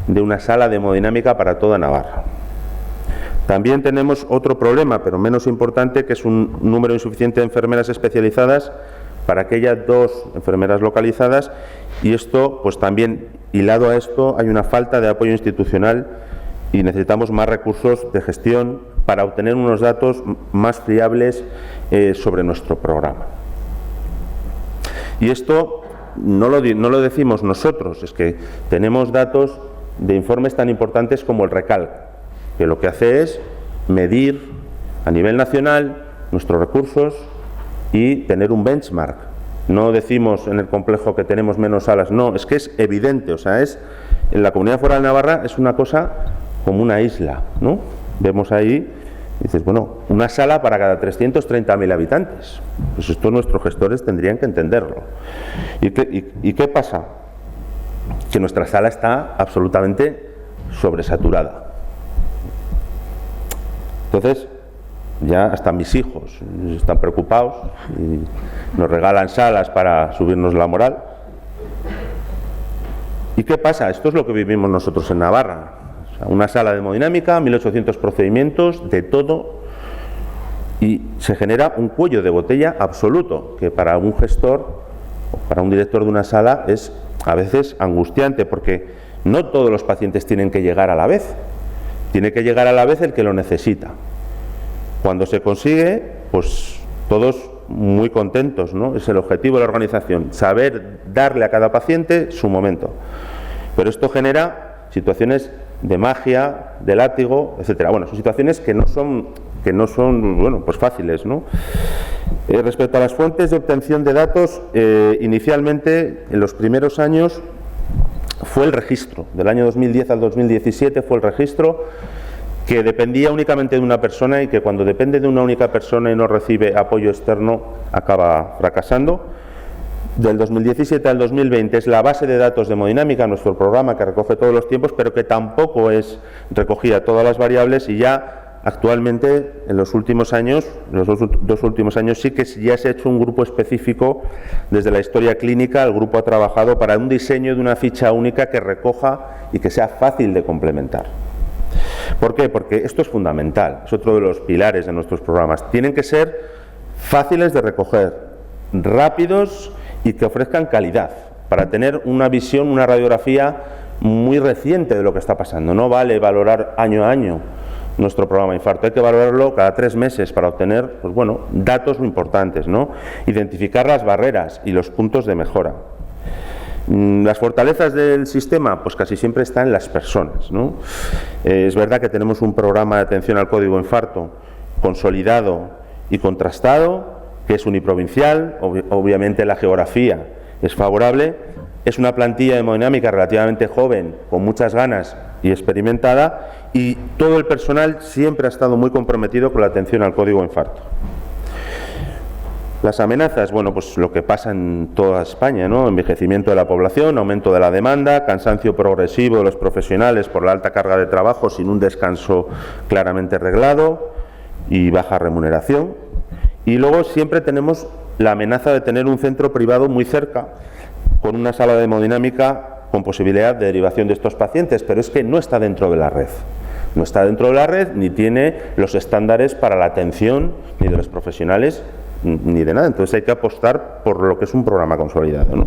de una sala de hemodinámica para toda Navarra. También tenemos otro problema, pero menos importante, que es un número insuficiente de enfermeras especializadas para aquellas 2 enfermeras localizadas, y esto, pues también hilado a esto, hay una falta de apoyo institucional y necesitamos más recursos de gestión para obtener unos datos más fiables sobre nuestro programa. Y esto no lo decimos nosotros, es que tenemos datos de informes tan importantes como el RECALC, que lo que hace es medir a nivel nacional nuestros recursos y tener un benchmark. No decimos en el complejo que tenemos menos salas, no, es que es evidente, o sea, en la Comunidad Foral de Navarra es una cosa como una isla, ¿no? Vemos ahí, dices, bueno, una sala para cada 330.000 habitantes. Pues esto nuestros gestores tendrían que entenderlo. ¿Y qué pasa? Que nuestra sala está absolutamente sobresaturada. Entonces, ya hasta mis hijos están preocupados y nos regalan salas para subirnos la moral. ¿Y qué pasa? Esto es lo que vivimos nosotros en Navarra. O sea, una sala de hemodinámica, 1.800 procedimientos, de todo, Y se genera un cuello de botella absoluto, que para un gestor o para un director de una sala es a veces angustiante, porque no todos los pacientes tienen que llegar a la vez. Tiene que llegar a la vez el que lo necesita. Cuando se consigue, pues todos muy contentos, ¿no? Es el objetivo de la organización, saber darle a cada paciente su momento. Pero esto genera situaciones de magia, de látigo, etcétera. Bueno, son situaciones que no son bueno, pues fáciles, ¿no? Respecto a las fuentes de obtención de datos, inicialmente, en los primeros años, fue el registro. Del año 2010 al 2017 fue el registro, que dependía únicamente de una persona, y que cuando depende de una única persona y no recibe apoyo externo, acaba fracasando. Del 2017 al 2020 es la base de datos de hemodinámica, nuestro programa que recoge todos los tiempos, pero que tampoco recogía todas las variables, y ya actualmente, en los últimos años, los dos últimos años, sí que ya se ha hecho un grupo específico desde la historia clínica. El grupo ha trabajado para un diseño de una ficha única que recoja y que sea fácil de complementar. ¿Por qué? Porque esto es fundamental, es otro de los pilares de nuestros programas. Tienen que ser fáciles de recoger, rápidos y que ofrezcan calidad, para tener una visión, una radiografía muy reciente de lo que está pasando. No vale valorar año a año nuestro programa de infarto, hay que valorarlo cada 3 meses para obtener, pues bueno, datos muy importantes, ¿no? Identificar las barreras y los puntos de mejora. Las fortalezas del sistema, pues casi siempre están en las personas, ¿no? Es verdad que tenemos un programa de atención al código infarto consolidado y contrastado, que es uniprovincial, obviamente la geografía es favorable, es una plantilla de hemodinámica relativamente joven, con muchas ganas y experimentada, y todo el personal siempre ha estado muy comprometido con la atención al código infarto. Las amenazas, bueno, pues lo que pasa en toda España, ¿no? Envejecimiento de la población, aumento de la demanda, cansancio progresivo de los profesionales por la alta carga de trabajo sin un descanso claramente reglado y baja remuneración. Y luego siempre tenemos la amenaza de tener un centro privado muy cerca, con una sala de hemodinámica con posibilidad de derivación de estos pacientes, pero es que no está dentro de la red. No está dentro de la red, ni tiene los estándares para la atención, ni de los profesionales, ni de nada. Entonces hay que apostar por lo que es un programa consolidado, ¿no?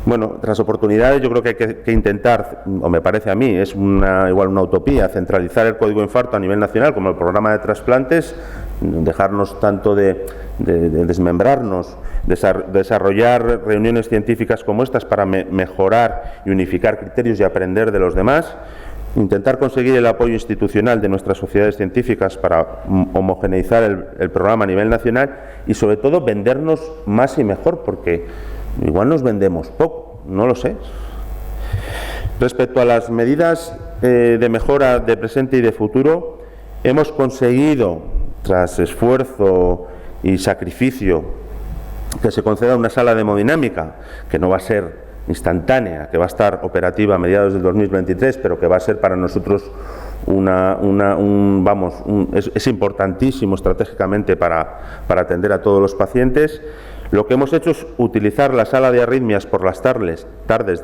Bueno, tras oportunidades, yo creo que hay que intentar, o me parece a mí, es igual una utopía, centralizar el código infarto a nivel nacional, como el programa de trasplantes, dejarnos tanto de desmembrarnos, desarrollar reuniones científicas como estas para mejorar y unificar criterios y aprender de los demás, intentar conseguir el apoyo institucional de nuestras sociedades científicas para homogeneizar el programa a nivel nacional, y sobre todo vendernos más y mejor, porque igual nos vendemos poco, no lo sé. Respecto a las medidas de mejora de presente y de futuro, hemos conseguido, tras esfuerzo y sacrificio, que se conceda una sala de hemodinámica, que no va a ser instantánea, que va a estar operativa a mediados del 2023, pero que va a ser para nosotros es importantísimo estratégicamente para atender a todos los pacientes. Lo que hemos hecho es utilizar la sala de arritmias por las tardes,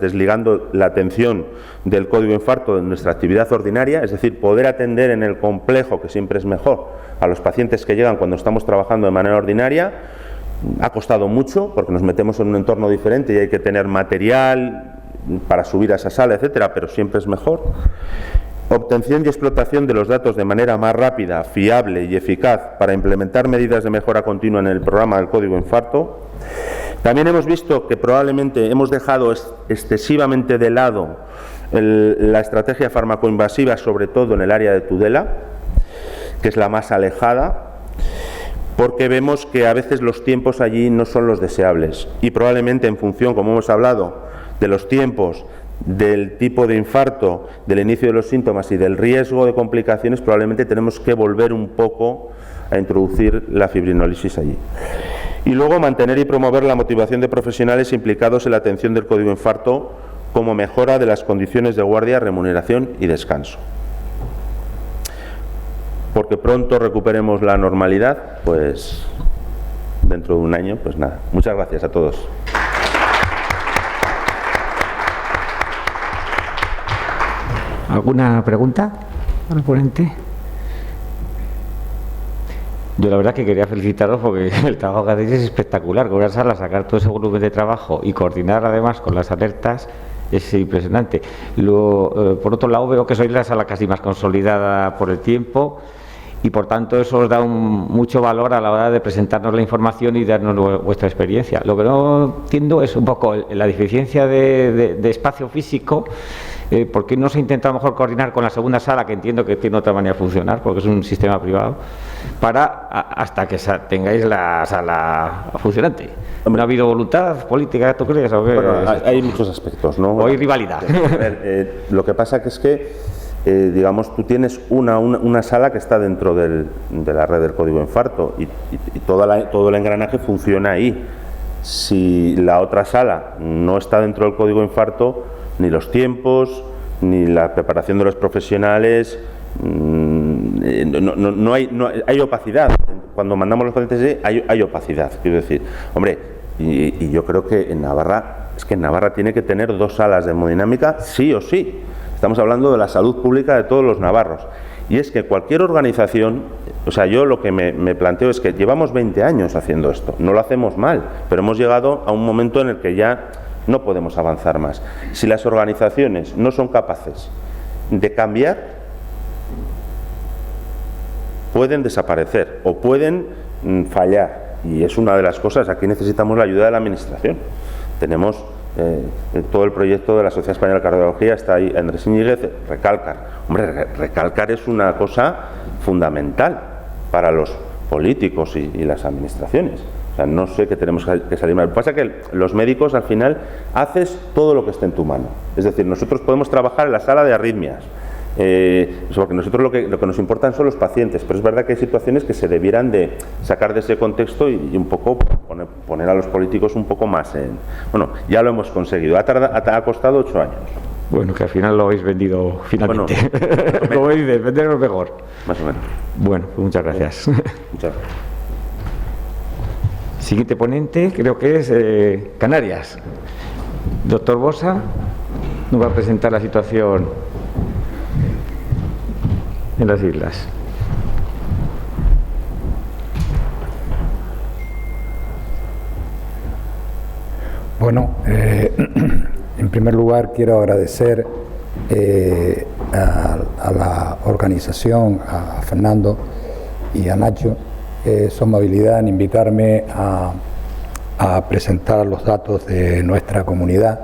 desligando la atención del código infarto de nuestra actividad ordinaria, es decir, poder atender en el complejo, que siempre es mejor, a los pacientes que llegan cuando estamos trabajando de manera ordinaria. Ha costado mucho porque nos metemos en un entorno diferente y hay que tener material para subir a esa sala, etcétera, pero siempre es mejor. Obtención y explotación de los datos de manera más rápida, fiable y eficaz para implementar medidas de mejora continua en el programa del código infarto. También hemos visto que probablemente hemos dejado excesivamente de lado la estrategia farmacoinvasiva, sobre todo en el área de Tudela, que es la más alejada, porque vemos que a veces los tiempos allí no son los deseables, y probablemente en función, como hemos hablado, de los tiempos, del tipo de infarto, del inicio de los síntomas y del riesgo de complicaciones, probablemente tenemos que volver un poco a introducir la fibrinólisis allí. Y luego mantener y promover la motivación de profesionales implicados en la atención del código infarto, como mejora de las condiciones de guardia, remuneración y descanso. Porque pronto recuperemos la normalidad, pues dentro de un año, pues nada. Muchas gracias a todos. ¿Alguna pregunta al ponente? Yo la verdad que quería felicitaros porque el trabajo que hacéis es espectacular. Con una sala, sacar todo ese volumen de trabajo y coordinar además con las alertas es impresionante. Por otro lado, veo que sois la sala casi más consolidada por el tiempo y por tanto eso os da mucho valor a la hora de presentarnos la información y darnos vuestra experiencia. Lo que no entiendo es un poco la deficiencia de espacio físico. ¿Por qué no se intenta a lo mejor coordinar con la segunda sala, que entiendo que tiene otra manera de funcionar porque es un sistema privado, hasta que tengáis la sala funcionante? ¿No ha habido voluntad política, tú crees? ¿O qué? Bueno, hay muchos aspectos, ¿no? ¿O hay rivalidad? A ver, lo que pasa es que digamos, tú tienes una sala que está dentro de la red del código infarto y todo el engranaje funciona ahí. Si la otra sala no está dentro del código infarto, ni los tiempos, ni la preparación de los profesionales, no hay opacidad. Cuando mandamos los pacientes hay opacidad, quiero decir. Hombre, y yo creo que en Navarra tiene que tener 2 salas de hemodinámica sí o sí. Estamos hablando de la salud pública de todos los navarros. Y es que cualquier organización, o sea, yo lo que me planteo es que llevamos 20 años haciendo esto, no lo hacemos mal, pero hemos llegado a un momento en el que ya no podemos avanzar más. Si las organizaciones no son capaces de cambiar, pueden desaparecer o pueden fallar. Y es una de las cosas, aquí necesitamos la ayuda de la Administración. Tenemos todo el proyecto de la Sociedad Española de Cardiología, está ahí Andrés Íñiguez, Recalcar. Hombre, Recalcar es una cosa fundamental para los políticos y las administraciones. O sea, no sé qué tenemos que salir mal. Lo que pasa es que los médicos, al final, haces todo lo que esté en tu mano. Es decir, nosotros podemos trabajar en la sala de arritmias, porque nosotros lo que nos importan son los pacientes, pero es verdad que hay situaciones que se debieran de sacar de ese contexto y un poco poner a los políticos un poco más en... Bueno, ya lo hemos conseguido, ha costado 8 años. Bueno, que al final lo habéis vendido finalmente. Bueno, como dices, venderlo mejor. Más o menos. Bueno, pues muchas gracias. Muchas gracias. Siguiente ponente, creo que es Canarias. Doctor Bosa nos va a presentar la situación en las islas. Bueno, en primer lugar quiero agradecer a la organización, a Fernando y a Nacho, su amabilidad en invitarme a presentar los datos de nuestra comunidad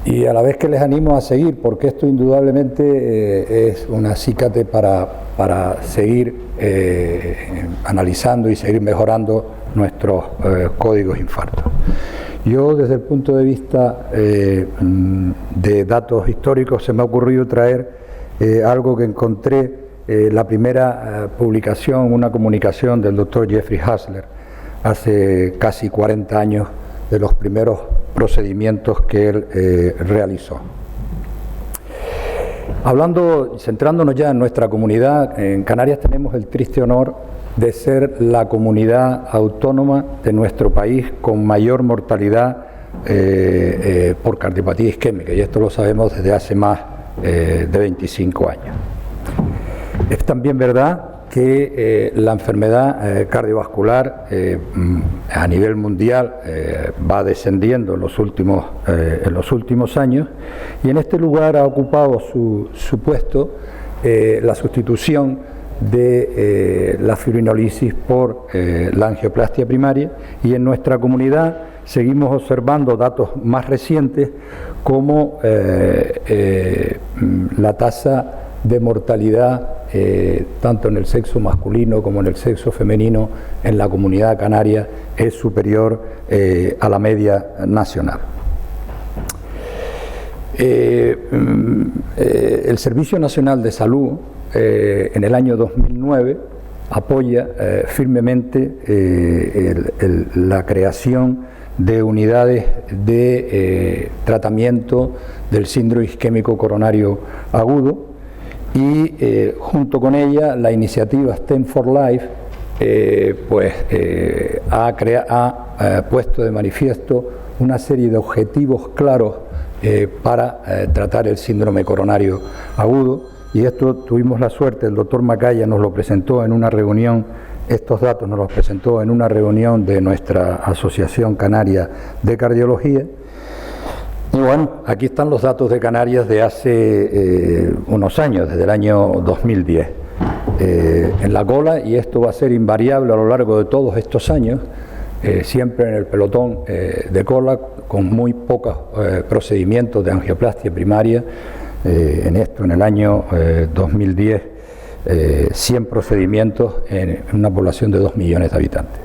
y a la vez que les animo a seguir, porque esto indudablemente es un acicate para seguir analizando y seguir mejorando nuestros códigos infartos. Yo, desde el punto de vista de datos históricos, se me ha ocurrido traer algo que encontré, la primera publicación, una comunicación del doctor Jeffrey Hassler, hace casi 40 años, de los primeros procedimientos que él realizó. Centrándonos ya en nuestra comunidad, en Canarias tenemos el triste honor de ser la comunidad autónoma de nuestro país con mayor mortalidad por cardiopatía isquémica, y esto lo sabemos desde hace más de 25 años. Es también verdad que la enfermedad cardiovascular a nivel mundial va descendiendo en los últimos años, y en este lugar ha ocupado su puesto la sustitución de la fibrinolisis por la angioplastia primaria, y en nuestra comunidad seguimos observando datos más recientes como la tasa de mortalidad tanto en el sexo masculino como en el sexo femenino en la comunidad canaria es superior a la media nacional. El Servicio Nacional de Salud en el año 2009 apoya firmemente la creación de unidades de tratamiento del síndrome isquémico coronario agudo, y junto con ella la iniciativa STEM for Life ha puesto de manifiesto una serie de objetivos claros para tratar el síndrome coronario agudo, y esto tuvimos la suerte, el doctor Macaya nos lo presentó en una reunión estos datos nos los presentó en una reunión de nuestra Asociación Canaria de Cardiología. Y bueno, aquí están los datos de Canarias de hace unos años, desde el año 2010. En la cola, y esto va a ser invariable a lo largo de todos estos años, siempre en el pelotón de cola, con muy pocos procedimientos de angioplastia primaria. En el año 2010, 100 procedimientos en una población de 2 millones de habitantes.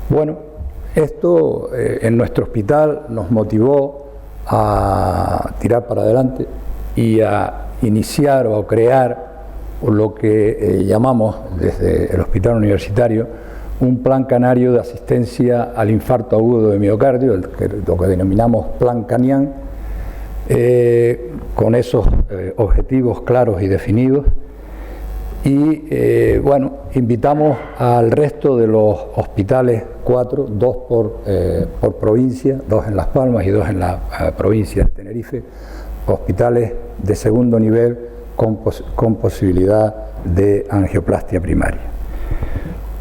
Bueno, esto en nuestro hospital nos motivó a tirar para adelante y a iniciar o a crear lo que llamamos desde el hospital universitario un plan canario de asistencia al infarto agudo de miocardio, lo que denominamos Plan Canián, con esos objetivos claros y definidos. Y bueno, invitamos al resto de los hospitales, 4, 2 por provincia, 2 en Las Palmas y 2 en la provincia de Tenerife, hospitales de segundo nivel con posibilidad de angioplastia primaria.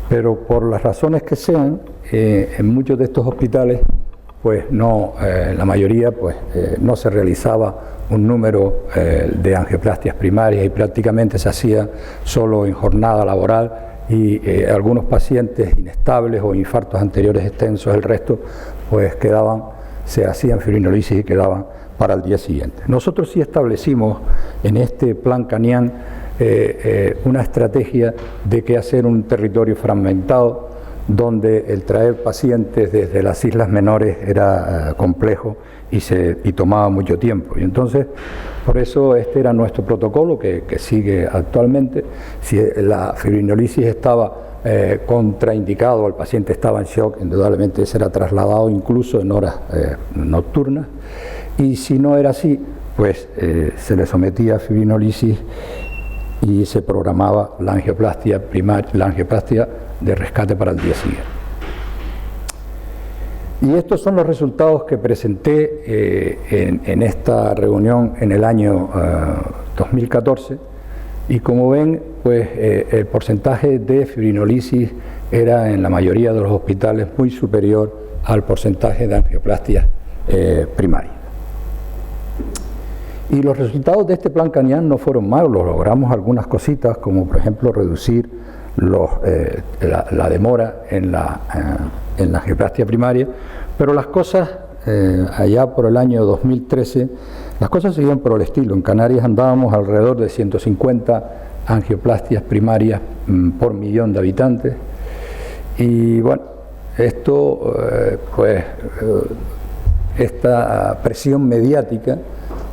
Pero por las razones que sean, en muchos de estos hospitales, pues no, la mayoría, pues no se realizaba un número de angioplastias primarias y prácticamente se hacía solo en jornada laboral y algunos pacientes inestables o infartos anteriores extensos, el resto pues se hacían fibrinolisis y quedaban para el día siguiente. Nosotros sí establecimos en este Plan Canián una estrategia de que hacer un territorio fragmentado, donde el traer pacientes desde las islas menores era complejo y tomaba mucho tiempo. Y entonces, por eso este era nuestro protocolo que sigue actualmente. Si la fibrinolisis estaba contraindicado, el paciente estaba en shock, indudablemente será trasladado incluso en horas nocturnas. Y si no era así, pues se le sometía a fibrinolisis y se programaba la angioplastia primaria, la angioplastia de rescate para el día siguiente. Y estos son los resultados que presenté en esta reunión en el año 2014, y como ven, pues el porcentaje de fibrinolisis era en la mayoría de los hospitales muy superior al porcentaje de angioplastia primaria. Y los resultados de este Plan Canián no fueron malos, logramos algunas cositas, como por ejemplo reducir la demora en la angioplastia primaria, pero las cosas, allá por el año 2013, las cosas seguían por el estilo. En Canarias andábamos alrededor de 150 angioplastias primarias por millón de habitantes, y bueno, esto, esta presión mediática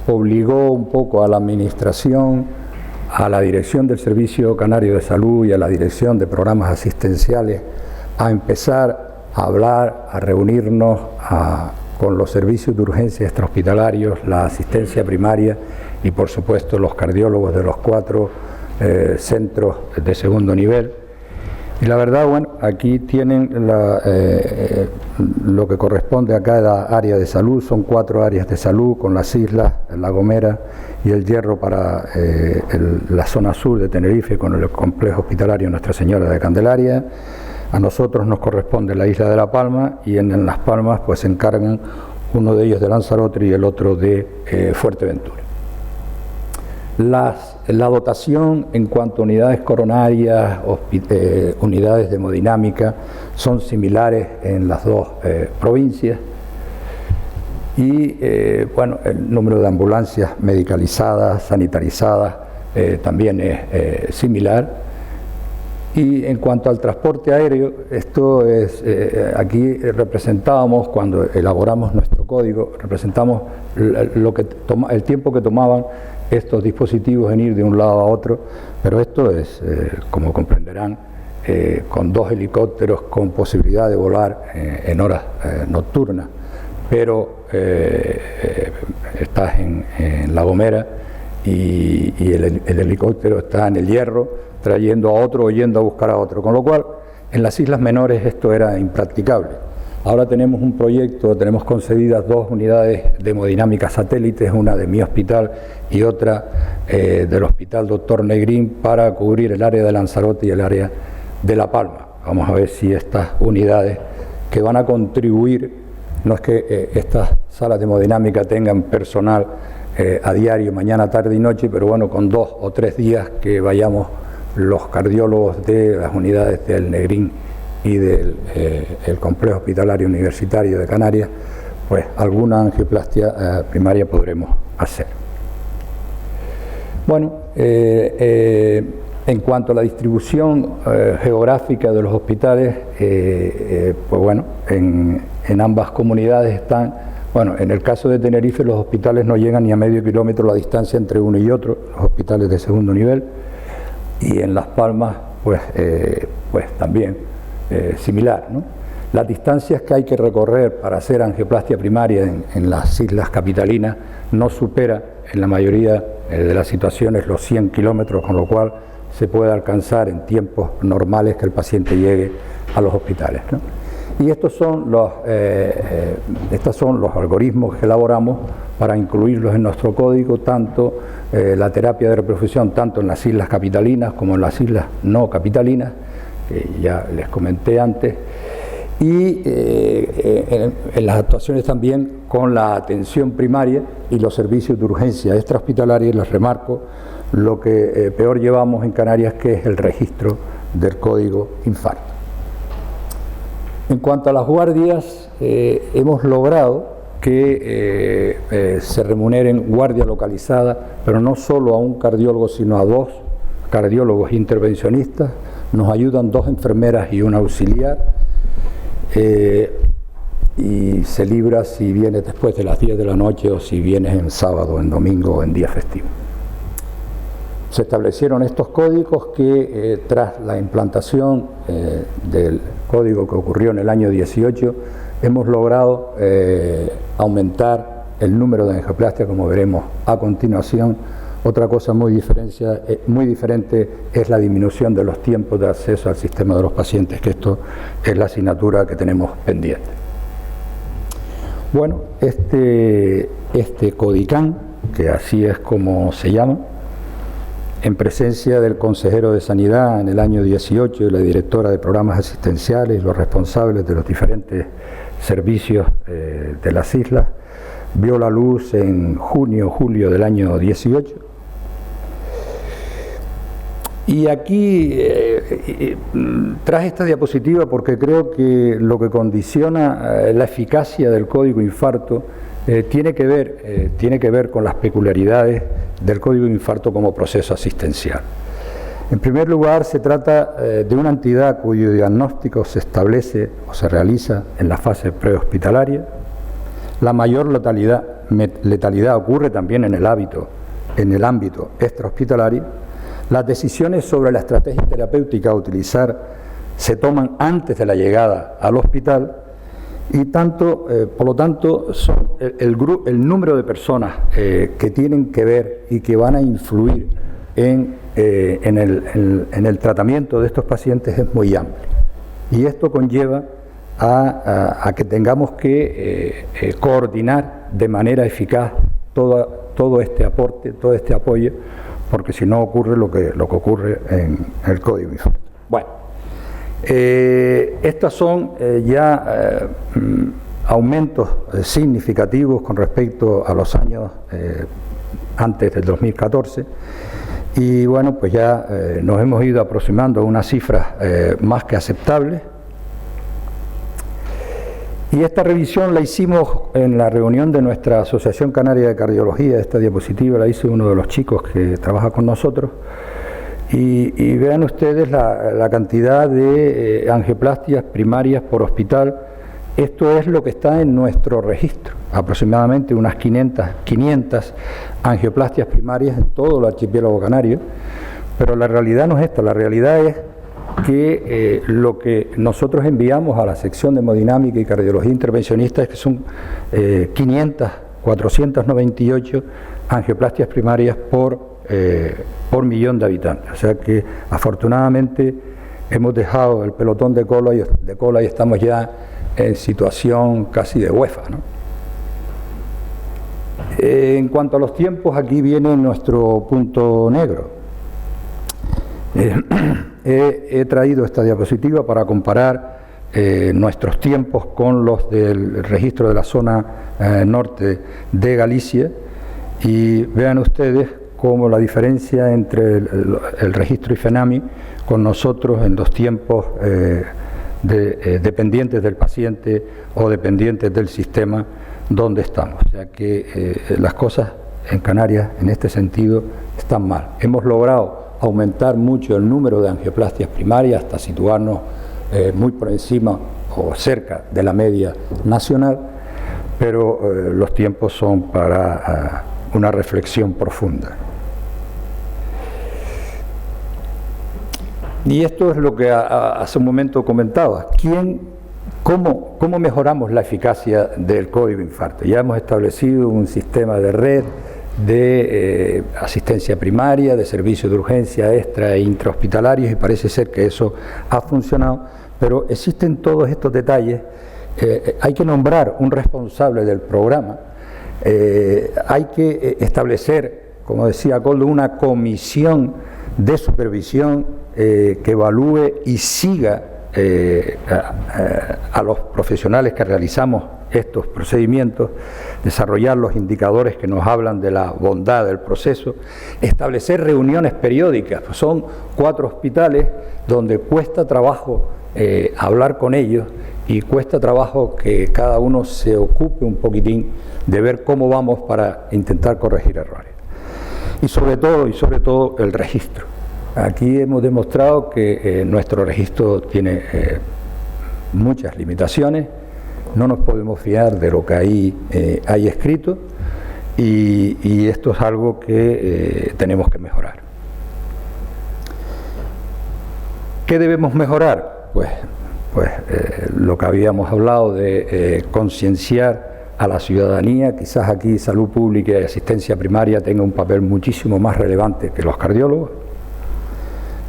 obligó un poco a la administración, a la dirección del Servicio Canario de Salud y a la dirección de programas asistenciales a empezar a hablar, a reunirnos con los servicios de urgencia extrahospitalarios, la asistencia primaria y por supuesto los cardiólogos de los 4 centros de segundo nivel. Y la verdad, bueno, aquí tienen lo que corresponde a cada área de salud. Son 4 áreas de salud con las islas, La Gomera y El Hierro para la zona sur de Tenerife, con el complejo hospitalario Nuestra Señora de Candelaria. A nosotros nos corresponde la isla de La Palma, y en Las Palmas pues se encargan uno de ellos de Lanzarote y el otro de Fuerteventura. La dotación en cuanto a unidades coronarias, unidades de hemodinámica, son similares en las 2 provincias. Y bueno, el número de ambulancias medicalizadas, sanitarizadas, también es similar. Y en cuanto al transporte aéreo, esto es, aquí representábamos, cuando elaboramos nuestro código, representamos el tiempo que tomaban estos dispositivos en ir de un lado a otro, pero esto es, como comprenderán, con 2 helicópteros con posibilidad de volar en horas nocturnas, pero estás en La Gomera y el helicóptero está en El Hierro, trayendo a otro o yendo a buscar a otro, con lo cual en las islas menores esto era impracticable. Ahora tenemos un proyecto, tenemos concedidas 2 unidades de hemodinámica satélites, una de mi hospital y otra del Hospital Dr. Negrín, para cubrir el área de Lanzarote y el área de La Palma. Vamos a ver si estas unidades que van a contribuir, no es que estas salas de hemodinámica tengan personal a diario, mañana, tarde y noche, pero bueno, con 2 o 3 días que vayamos los cardiólogos de las unidades del Negrín y del el complejo hospitalario universitario de Canarias, pues alguna angioplastia primaria podremos hacer. Bueno, en cuanto a la distribución geográfica de los hospitales, pues bueno, en ambas comunidades están, bueno, en el caso de Tenerife los hospitales no llegan ni a medio kilómetro la distancia entre uno y otro, los hospitales de segundo nivel, y en Las Palmas, pues también similar, ¿no? Las distancias que hay que recorrer para hacer angioplastia primaria en las islas capitalinas no supera en la mayoría de las situaciones los 100 kilómetros, con lo cual se puede alcanzar en tiempos normales que el paciente llegue a los hospitales, ¿no? Y estos son los algoritmos que elaboramos para incluirlos en nuestro código, tanto la terapia de reperfusión, tanto en las islas capitalinas como en las islas no capitalinas, que ya les comenté antes, y en las actuaciones también con la atención primaria y los servicios de urgencia extrahospitalaria. Les remarco lo que peor llevamos en Canarias, que es el registro del código infarto. En cuanto a las guardias, hemos logrado que se remuneren guardia localizada, pero no solo a un cardiólogo, sino a 2 cardiólogos intervencionistas. Nos ayudan 2 enfermeras y un auxiliar, y se libra si vienes después de las 10 de la noche o si vienes en sábado, en domingo o en día festivo. Se establecieron estos códigos que tras la implantación del código que ocurrió en el año 18, hemos logrado aumentar el número de angioplastias, como veremos a continuación. Otra cosa muy diferente es la disminución de los tiempos de acceso al sistema de los pacientes, que esto es la asignatura que tenemos pendiente. Bueno, este CODICAN, que así es como se llama, en presencia del consejero de Sanidad en el año 18 y la directora de programas asistenciales y los responsables de los diferentes servicios de las islas, vio la luz en junio-julio del año 18. Y aquí traje esta diapositiva porque creo que lo que condiciona la eficacia del código infarto tiene que ver con las peculiaridades del código infarto como proceso asistencial. En primer lugar, se trata de una entidad cuyo diagnóstico se establece o se realiza en la fase prehospitalaria. La mayor letalidad ocurre también en el ámbito extrahospitalario. Las decisiones sobre la estrategia terapéutica a utilizar se toman antes de la llegada al hospital y por lo tanto son el número de personas que tienen que ver y que van a influir en el tratamiento de estos pacientes es muy amplio. Y esto conlleva a que tengamos que coordinar de manera eficaz todo este aporte, todo este apoyo, porque si no ocurre lo que ocurre en el código infarto. Bueno, estos son aumentos significativos con respecto a los años antes del 2014, y bueno, pues ya nos hemos ido aproximando a unas cifras más que aceptables. Y esta revisión la hicimos en la reunión de nuestra Asociación Canaria de Cardiología. Esta diapositiva la hizo uno de los chicos que trabaja con nosotros. Y vean ustedes la cantidad de angioplastias primarias por hospital. Esto es lo que está en nuestro registro, aproximadamente unas 500 angioplastias primarias en todo el archipiélago canario. Pero la realidad no es esta, la realidad es que lo que nosotros enviamos a la sección de hemodinámica y cardiología intervencionista es que son 498 angioplastias primarias por millón de habitantes. O sea que afortunadamente hemos dejado el pelotón de cola y estamos ya en situación casi de huérfano, ¿no? En cuanto a los tiempos, aquí viene nuestro punto negro. He traído esta diapositiva para comparar nuestros tiempos con los del registro de la zona norte de Galicia, y vean ustedes cómo la diferencia entre el registro IFENAMI con nosotros en los tiempos dependientes del paciente o dependientes del sistema donde estamos. O sea que las cosas en Canarias en este sentido están mal. Hemos logrado aumentar mucho el número de angioplastias primarias hasta situarnos muy por encima o cerca de la media nacional, pero los tiempos son para una reflexión profunda. Y esto es lo que hace un momento comentaba. ¿Cómo mejoramos la eficacia del código infarto? Ya hemos establecido un sistema de red de asistencia primaria, de servicios de urgencia extra e intrahospitalarios, y parece ser que eso ha funcionado, pero existen todos estos detalles. Hay que nombrar un responsable del programa, hay que establecer, como decía Coldo, una comisión de supervisión que evalúe y siga a los profesionales que realizamos estos procedimientos, desarrollar los indicadores que nos hablan de la bondad del proceso, establecer reuniones periódicas. Pues son 4 hospitales donde cuesta trabajo hablar con ellos, y cuesta trabajo que cada uno se ocupe un poquitín de ver cómo vamos para intentar corregir errores. Y sobre todo el registro. Aquí hemos demostrado que nuestro registro tiene muchas limitaciones, no nos podemos fiar de lo que ahí hay escrito, y esto es algo que tenemos que mejorar. ¿Qué debemos mejorar? Pues lo que habíamos hablado de concienciar a la ciudadanía. Quizás aquí salud pública y asistencia primaria tenga un papel muchísimo más relevante que los cardiólogos.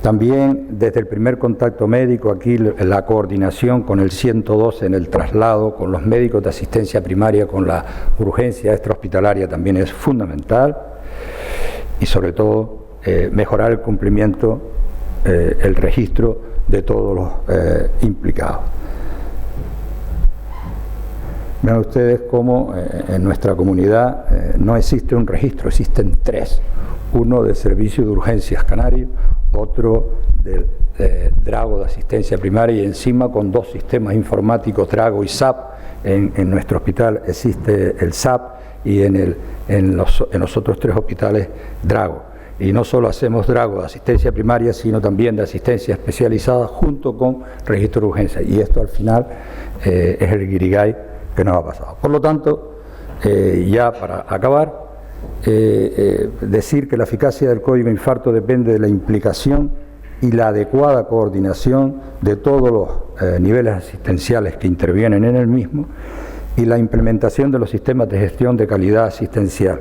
También desde el primer contacto médico, aquí la coordinación con el 112 en el traslado, con los médicos de asistencia primaria, con la urgencia extrahospitalaria también es fundamental, y sobre todo mejorar el cumplimiento, el registro de todos los implicados. Vean ustedes cómo en nuestra comunidad no existe un registro, existen 3. Uno del Servicio de Urgencias Canario, otro del Drago de Asistencia Primaria, y encima con 2 sistemas informáticos, Drago y SAP. En nuestro hospital existe el SAP, y en los otros 3 hospitales Drago. Y no solo hacemos Drago de asistencia primaria, sino también de asistencia especializada junto con registro de urgencia. Y esto al final es el guirigay que nos ha pasado. Por lo tanto, ya para acabar, decir que la eficacia del código infarto depende de la implicación y la adecuada coordinación de todos los niveles asistenciales que intervienen en el mismo, y la implementación de los sistemas de gestión de calidad asistencial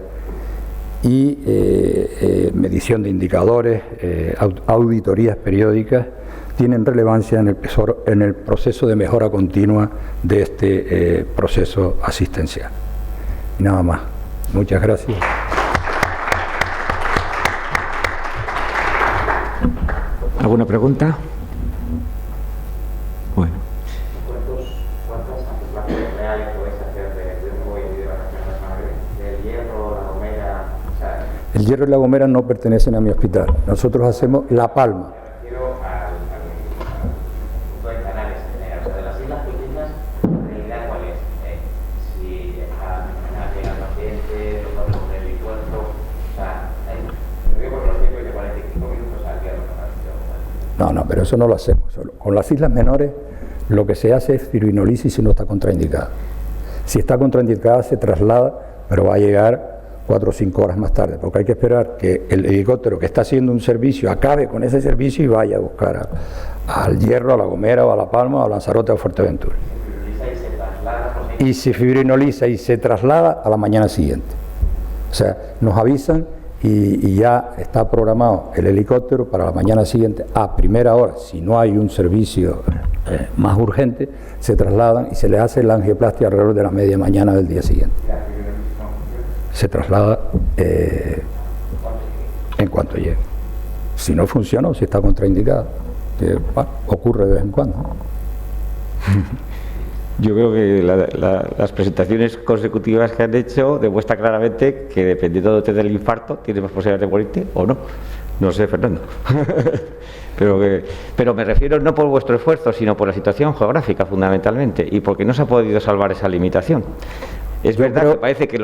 y medición de indicadores, auditorías periódicas, tienen relevancia en el proceso de mejora continua de este proceso asistencial. Y nada más. Muchas gracias. ¿Alguna pregunta? Bueno. ¿Cuántas ampliaciones reales podéis hacer de un nuevo individuo del Hierro, La Gomera? O sea, El Hierro y La Gomera no pertenecen a mi hospital. Nosotros hacemos La Palma. me refiero al punto de Canarias en general. O sea, de las islas pequeñas, ¿en realidad cuál es? Si está llega el paciente, los datos del helipuerto. O sea, me digo por los tiempos de 45 minutos al Hierro. No, pero eso no lo hacemos. Con las islas menores lo que se hace es fibrinolisis si no está contraindicada. Si está contraindicada se traslada, pero va a llegar 4 o 5 horas más tarde, porque hay que esperar que el helicóptero que está haciendo un servicio acabe con ese servicio y vaya a buscar al Hierro, a La Gomera, o a La Palma, o a Lanzarote o a Fuerteventura. Y se fibrinoliza y se traslada a la mañana siguiente. O sea, nos avisan y ya está programado el helicóptero para la mañana siguiente a primera hora. Si no hay un servicio más urgente, se trasladan y se les hace la angioplastia alrededor de la media mañana del día siguiente. Se traslada en cuanto llegue. Si no funciona o si está contraindicado, que ocurre de vez en cuando. Yo creo que las presentaciones consecutivas que han hecho demuestra claramente que dependiendo del infarto tienes más posibilidades de morirte o no. No sé, Fernando. pero me refiero no por vuestro esfuerzo, sino por la situación geográfica fundamentalmente y porque no se ha podido salvar esa limitación. Es verdad que parece que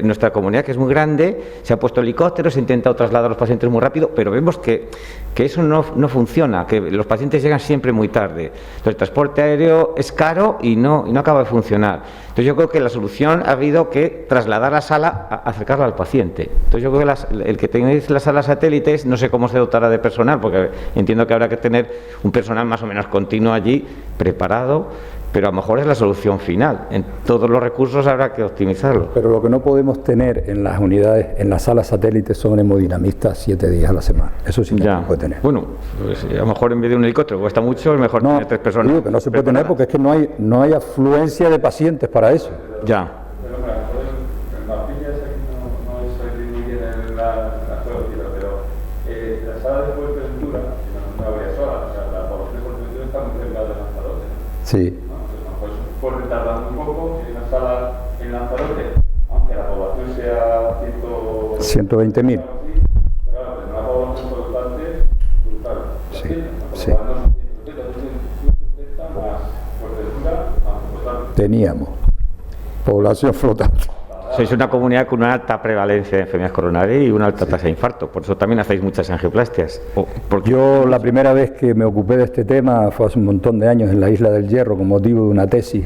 nuestra comunidad, que es muy grande, se ha puesto helicópteros, se ha intentado trasladar a los pacientes muy rápido, pero vemos que eso no funciona, que los pacientes llegan siempre muy tarde. Entonces, el transporte aéreo es caro y no acaba de funcionar. Entonces, yo creo que la solución ha habido que trasladar la sala, acercarla al paciente. Entonces, yo creo que el que tengáis las salas satélites, no sé cómo se dotará de personal, porque entiendo que habrá que tener un personal más o menos continuo allí, preparado, pero a lo mejor es la solución final. En todos los recursos habrá que optimizarlo. Pero lo que no podemos tener en las unidades, en las salas satélites, son hemodinamistas 7 días a la semana. Eso sí que no se puede tener. Bueno, pues a lo mejor en vez de un helicóptero que cuesta mucho, es mejor tener 3 personas. Digo que no se puede tener porque es que no hay afluencia de pacientes para eso. Ya. En la piña sé que no estoy muy bien en la geografía, pero la sala de Fuerteventura no habría sola, o sea, la población de Fuerteventura está muy cerca de Lanzarote. Sí. Por retardar un poco, si una sala en Lanzarote, aunque la población sea 120.000. Claro, pero una población flotante brutal. Sí. Más Fuerteventura, más flotante. Teníamos población flotante. Sois una comunidad con una alta prevalencia de enfermedades coronarias y una alta tasa de infarto, por eso también hacéis muchas angioplastias. Yo la primera vez que me ocupé de este tema fue hace un montón de años en la Isla del Hierro con motivo de una tesis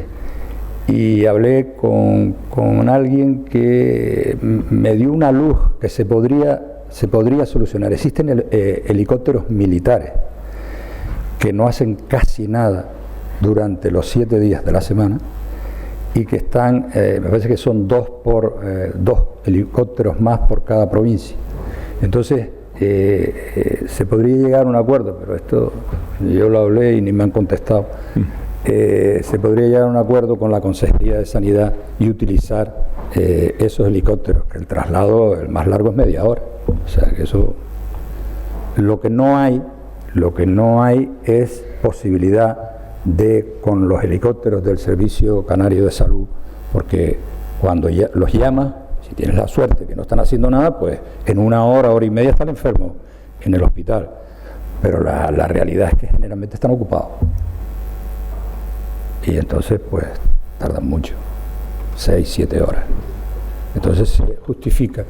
y hablé con alguien que me dio una luz que se podría solucionar. Existen helicópteros militares que no hacen casi nada durante los 7 días de la semana y que están, me parece que son 2 helicópteros más por cada provincia. Entonces, se podría llegar a un acuerdo, pero esto yo lo hablé y ni me han contestado. Se podría llegar a un acuerdo con la Consejería de Sanidad y utilizar esos helicópteros, que el traslado, el más largo es media hora. O sea, que eso... Lo que no hay es posibilidad de, con los helicópteros del Servicio Canario de Salud, porque cuando los llamas, si tienes la suerte que no están haciendo nada, pues en 1 hora, hora y media está el enfermo en el hospital. Pero la realidad es que generalmente están ocupados. Y entonces, pues, tardan mucho, 6, 7 horas. Entonces se justifica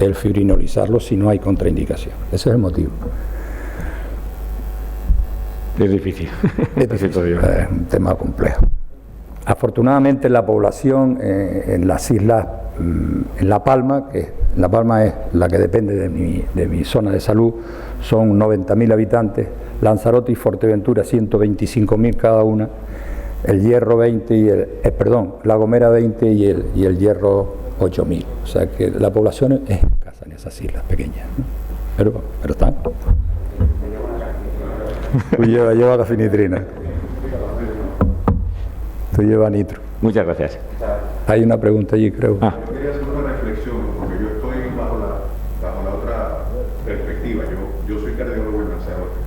el fibrinolizarlo si no hay contraindicación. Ese es el motivo. Es difícil. Es un tema complejo. Afortunadamente la población en las islas, en La Palma, La Palma es la que depende de mi zona de salud, son 90.000 habitantes, Lanzarote y Fuerteventura 125.000 cada una, el Hierro 20 y La Gomera 20 y el Hierro 8.000. O sea que la población es escasa en esas islas pequeñas, ¿no? pero están. Tú lleva cafinitrina. Tú llevas nitro. Muchas gracias. Hay una pregunta allí, creo. Yo quería hacer una reflexión, porque yo estoy bajo la otra perspectiva. Yo soy cardiólogo en Lanzarote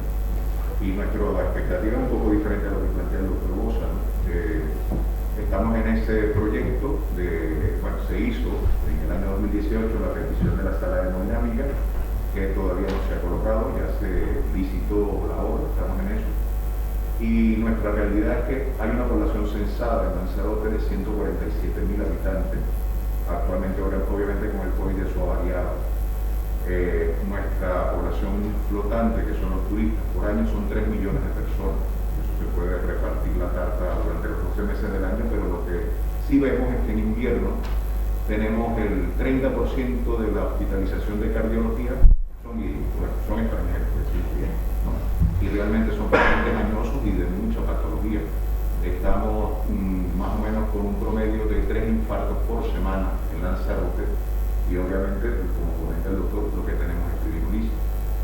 y nuestra expectativa es un poco diferente a lo que plantea el doctor Bosa. Estamos en ese proyecto se hizo en el año 2018 la revisión de la sala hemodinámica, que todavía no se ha colocado, ya se visitó la obra, estamos en eso. Y nuestra realidad es que hay una población censada en Lanzarote de 147.000 habitantes. Actualmente, obviamente, con el COVID eso ha variado. Nuestra población flotante, que son los turistas, por año son 3 millones de personas. Eso se puede repartir la tarta durante los 12 meses del año, pero lo que sí vemos es que en invierno tenemos el 30% de la hospitalización de cardiología son extranjeros, por decirlo bien, ¿no? Y realmente son pacientes mañosos y de mucha patología. Estamos más o menos con un promedio de 3 infartos por semana en Lanzarote, Y obviamente, como comenta el doctor, lo que tenemos es pedir un ICE.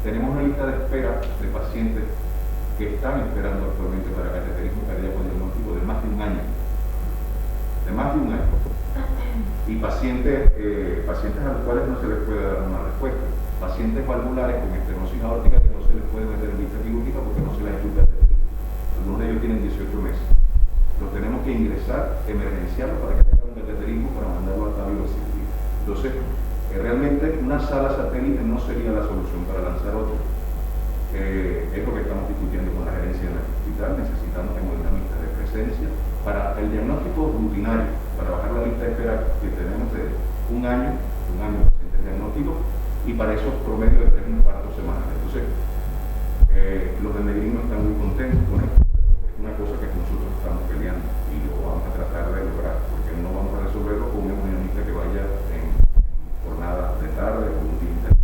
Tenemos una lista de espera de pacientes que están esperando actualmente para cateterismo cardíaco diagnóstico de más de un año. De más de un año. Y pacientes a los cuales no se les puede dar una respuesta. Pacientes valvulares con estenosis aórtica que no se les puede meter en lista quirúrgica porque no se les ha hecho un cateterismo. Algunos de ellos tienen 18 meses. Los tenemos que ingresar, emergenciarlos para que hagan un cateterismo para mandarlo al tablo de cirugía. Entonces, realmente una sala satélite no sería la solución para lanzar otro. Es lo que estamos discutiendo con la gerencia del hospital. Necesitamos hemodinamistas de presencia para el diagnóstico rutinario, para bajar la lista de espera que tenemos de un año de pacientes diagnósticos, y para esos promedios de 3 infartos semanales. Entonces, los de Medellín no están muy contentos con esto, pero es una cosa que nosotros estamos peleando y lo vamos a tratar de lograr, porque no vamos a resolverlo con un hemodinamista que vaya en jornada de tarde o un día interno.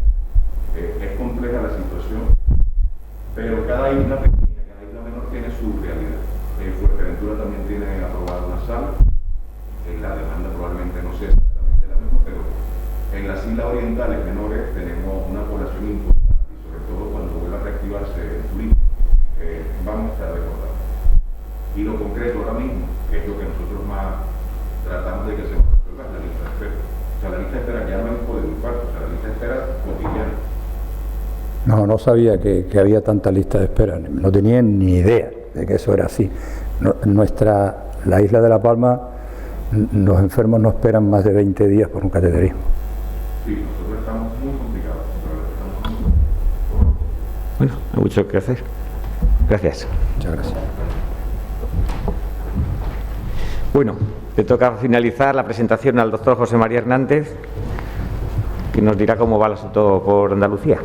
Es compleja la situación, pero cada isla pequeña, cada isla menor tiene su realidad. Fuerteventura también tiene aprobada una sala, la demanda probablemente no sea exactamente la misma, pero en las islas orientales menores tenemos una población importante, y sobre todo cuando vuelva a reactivarse el turismo, vamos a estar desbordados. Y lo concreto ahora mismo, que es lo que nosotros más tratamos de que se nos resuelva, es la lista de espera. O sea, la lista de espera ya no es por el infarto, o sea, la lista de espera cotidiana. No sabía que había tanta lista de espera, no tenía ni idea de que eso era así. La isla de La Palma, los enfermos no esperan más de 20 días por un cateterismo. Sí, nosotros estamos muy complicados. Bueno, hay mucho que hacer. Gracias. Muchas gracias. Bueno, le toca finalizar la presentación al doctor José María Hernández, que nos dirá cómo va el asunto por Andalucía.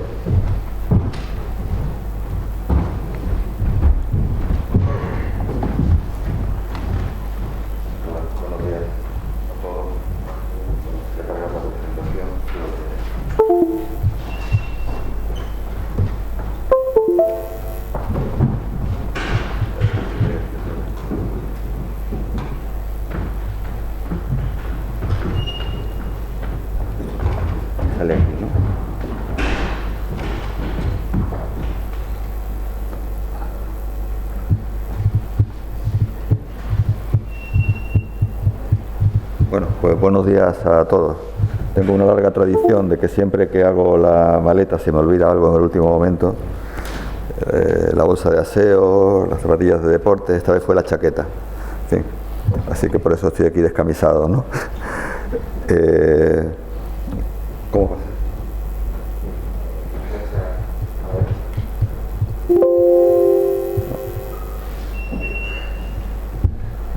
Bueno, pues buenos días a todos. Tengo una larga tradición de que siempre que hago la maleta se me olvida algo en el último momento. La bolsa de aseo, las zapatillas de deporte, esta vez fue la chaqueta. Sí. Así que por eso estoy aquí descamisado, ¿no? ¿Cómo pasa?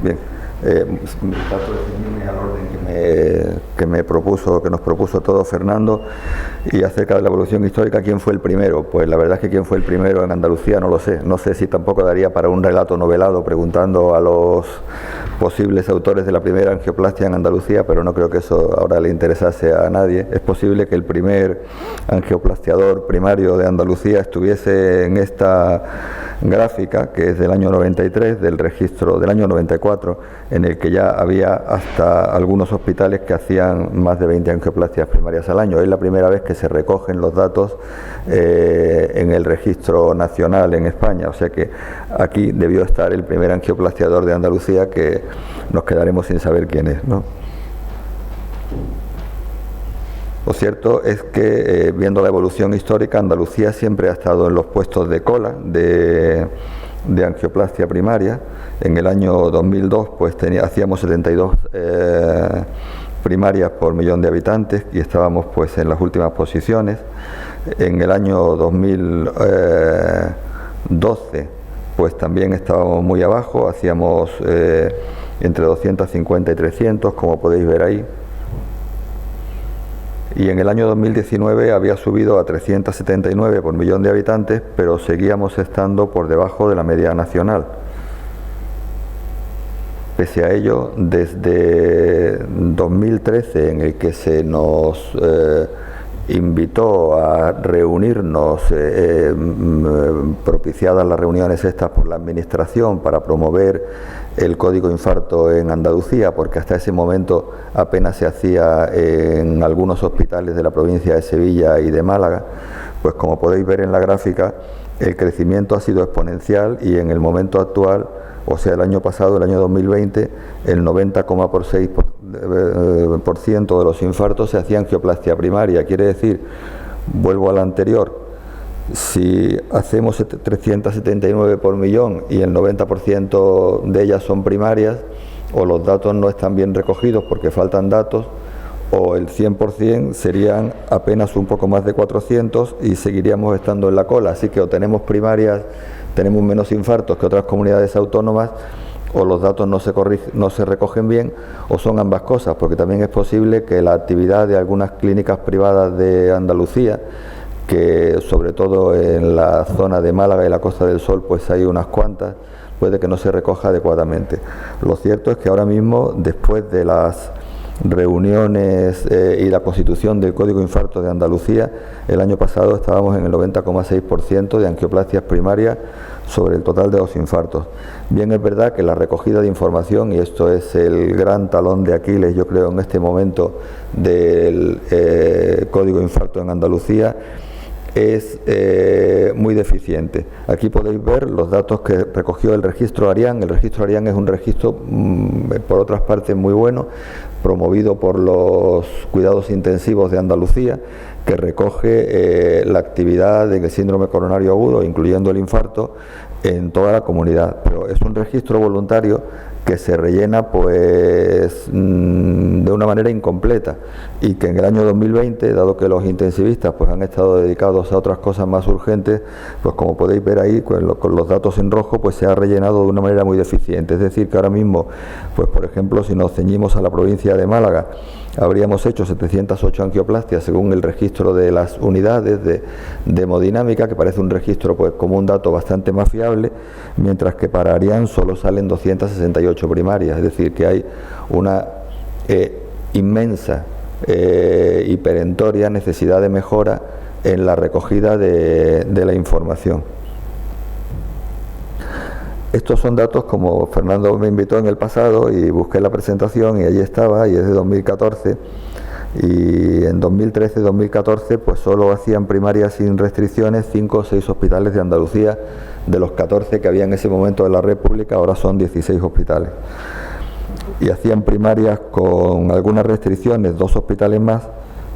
Bien. Trato de ceñirme al orden que nos propuso todo Fernando, y acerca de la evolución histórica, ¿quién fue el primero? Pues la verdad es que quién fue el primero en Andalucía no lo sé. No sé si tampoco daría para un relato novelado preguntando a los posibles autores de la primera angioplastia en Andalucía, pero no creo que eso ahora le interesase a nadie. Es posible que el primer angioplastiador primario de Andalucía estuviese en esta gráfica, que es del año 93, del registro del año 94, en el que ya había hasta algunos hospitales que hacían más de 20 angioplastias primarias al año. Es la primera vez que se recogen los datos en el registro nacional en España, o sea que aquí debió estar el primer angioplastiador de Andalucía, que nos quedaremos sin saber quién es, ¿no? Lo cierto es que, viendo la evolución histórica, Andalucía siempre ha estado en los puestos de cola de angioplastia primaria. En el año 2002 pues hacíamos 72 primarias por millón de habitantes y estábamos pues en las últimas posiciones. En el año 2012 pues también estábamos muy abajo, hacíamos entre 250 y 300, como podéis ver ahí. Y en el año 2019 había subido a 379 por millón de habitantes, pero seguíamos estando por debajo de la media nacional. Pese a ello, desde 2013, en el que se nos invitó a reunirnos, propiciadas las reuniones estas por la Administración para promover el código infarto en Andalucía, porque hasta ese momento apenas se hacía en algunos hospitales de la provincia de Sevilla y de Málaga. Pues como podéis ver en la gráfica, el crecimiento ha sido exponencial y en el momento actual, o sea, el año pasado, el año 2020, el 90,6% de los infartos se hacía angioplastia primaria. Quiere decir, vuelvo al anterior, si hacemos 379 por millón y el 90% de ellas son primarias, o los datos no están bien recogidos porque faltan datos, o el 100% serían apenas un poco más de 400 y seguiríamos estando en la cola. Así que o tenemos primarias, tenemos menos infartos que otras comunidades autónomas, o los datos no se recogen bien, o son ambas cosas, porque también es posible que la actividad de algunas clínicas privadas de Andalucía, que sobre todo en la zona de Málaga y la Costa del Sol pues hay unas cuantas, puede que no se recoja adecuadamente. Lo cierto es que ahora mismo, después de las reuniones y la constitución del Código Infarto de Andalucía, el año pasado estábamos en el 90,6% de angioplastias primarias sobre el total de los infartos. Bien, es verdad que la recogida de información, y esto es el gran talón de Aquiles, yo creo, en este momento del Código Infarto en Andalucía, es muy deficiente. Aquí podéis ver los datos que recogió el registro Arián. El registro Arián es un registro, por otras partes, muy bueno, promovido por los cuidados intensivos de Andalucía, que recoge la actividad del síndrome coronario agudo, incluyendo el infarto, en toda la comunidad. Pero es un registro voluntario que se rellena pues de una manera incompleta, y que en el año 2020, dado que los intensivistas pues han estado dedicados a otras cosas más urgentes, pues como podéis ver ahí con los datos en rojo, pues se ha rellenado de una manera muy deficiente. Es decir, que ahora mismo, pues por ejemplo, si nos ceñimos a la provincia de Málaga, habríamos hecho 708 angioplastias según el registro de las unidades de hemodinámica, que parece un registro pues como un dato bastante más fiable, mientras que para Arián solo salen 268 primarias. Es decir, que hay una inmensa y perentoria necesidad de mejora en la recogida de la información. Estos son datos, como Fernando me invitó en el pasado y busqué la presentación y allí estaba, y es de 2014, y en 2013-2014 pues solo hacían primarias sin restricciones 5 o 6 hospitales de Andalucía. De los 14 que había en ese momento en la República, ahora son 16 hospitales. Y hacían primarias con algunas restricciones 2 hospitales más,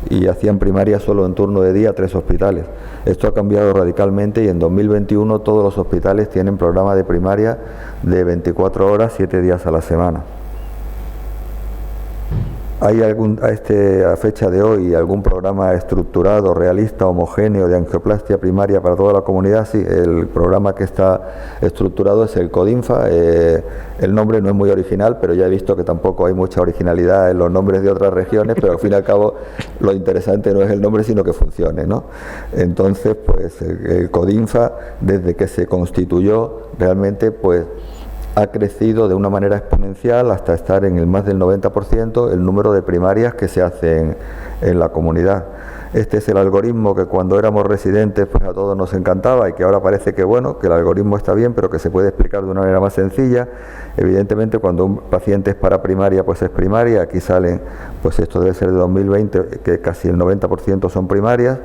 y hacían primarias solo en turno de día 3 hospitales. Esto ha cambiado radicalmente y en 2021 todos los hospitales tienen programa de primaria de 24 horas, 7 días a la semana. ¿Hay a fecha de hoy algún programa estructurado, realista, homogéneo de angioplastia primaria para toda la comunidad? Sí, el programa que está estructurado es el CODINFA. El nombre no es muy original, pero ya he visto que tampoco hay mucha originalidad en los nombres de otras regiones, pero al fin y al cabo lo interesante no es el nombre, sino que funcione, ¿no? Entonces, pues el CODINFA, desde que se constituyó, realmente pues ha crecido de una manera exponencial hasta estar en el más del 90% el número de primarias que se hacen en la comunidad. Este es el algoritmo que cuando éramos residentes pues a todos nos encantaba, y que ahora parece que bueno, que el algoritmo está bien, pero que se puede explicar de una manera más sencilla. Evidentemente, cuando un paciente es para primaria, pues es primaria. Aquí salen, pues esto debe ser de 2020, que casi el 90% son primarias.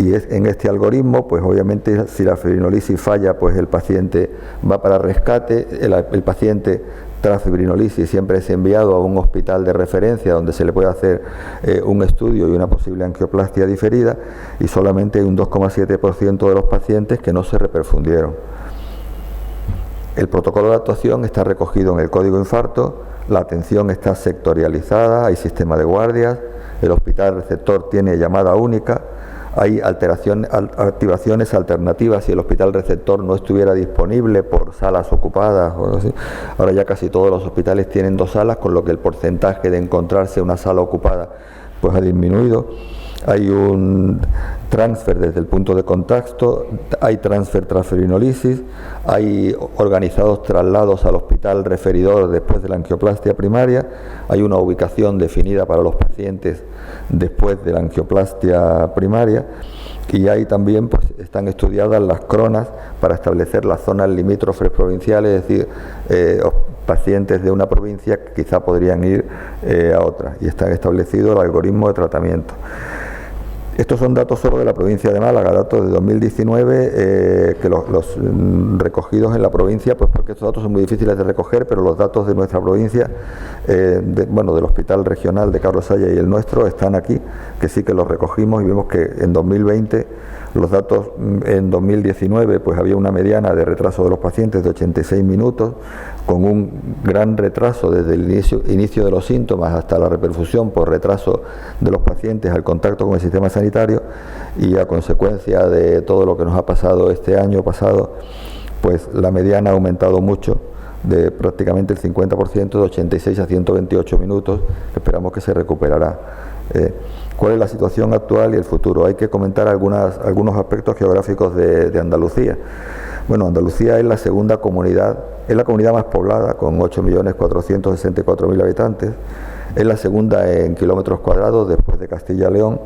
Y en este algoritmo, pues obviamente si la fibrinolisis falla, pues el paciente va para rescate. El paciente tras fibrinolisis siempre es enviado a un hospital de referencia donde se le puede hacer un estudio y una posible angioplastia diferida, y solamente hay un 2,7% de los pacientes que no se reperfundieron. El protocolo de actuación está recogido en el Código Infarto, la atención está sectorializada, hay sistema de guardias, el hospital receptor tiene llamada única, hay activaciones alternativas si el hospital receptor no estuviera disponible por salas ocupadas o así. Ahora ya casi todos los hospitales tienen 2 salas, con lo que el porcentaje de encontrarse una sala ocupada pues ha disminuido. hay un transfer desde el punto de contacto, hay transferinolisis, hay organizados traslados al hospital referidor después de la angioplastia primaria, hay una ubicación definida para los pacientes después de la angioplastia primaria, y hay también, pues, están estudiadas las cronas para establecer las zonas limítrofes provinciales, es decir, pacientes de una provincia que quizá podrían ir a otra, y está establecido el algoritmo de tratamiento. Estos son datos solo de la provincia de Málaga, datos de 2019, que los recogidos en la provincia, pues porque estos datos son muy difíciles de recoger, pero los datos de nuestra provincia, del Hospital Regional de Carlos Haya y el nuestro, están aquí, que sí que los recogimos, y vemos que en 2020, los datos en 2019, pues había una mediana de retraso de los pacientes de 86 minutos, con un gran retraso desde el inicio de los síntomas hasta la reperfusión por retraso de los pacientes al contacto con el sistema sanitario, y a consecuencia de todo lo que nos ha pasado este año pasado, pues la mediana ha aumentado mucho, de prácticamente el 50%, de 86 a 128 minutos, que esperamos que se recuperará. ¿Cuál es la situación actual y el futuro? Hay que comentar algunos aspectos geográficos de Andalucía. Bueno, Andalucía es la segunda comunidad, es la comunidad más poblada, con 8.464.000 habitantes, es la segunda en kilómetros cuadrados después de Castilla y León.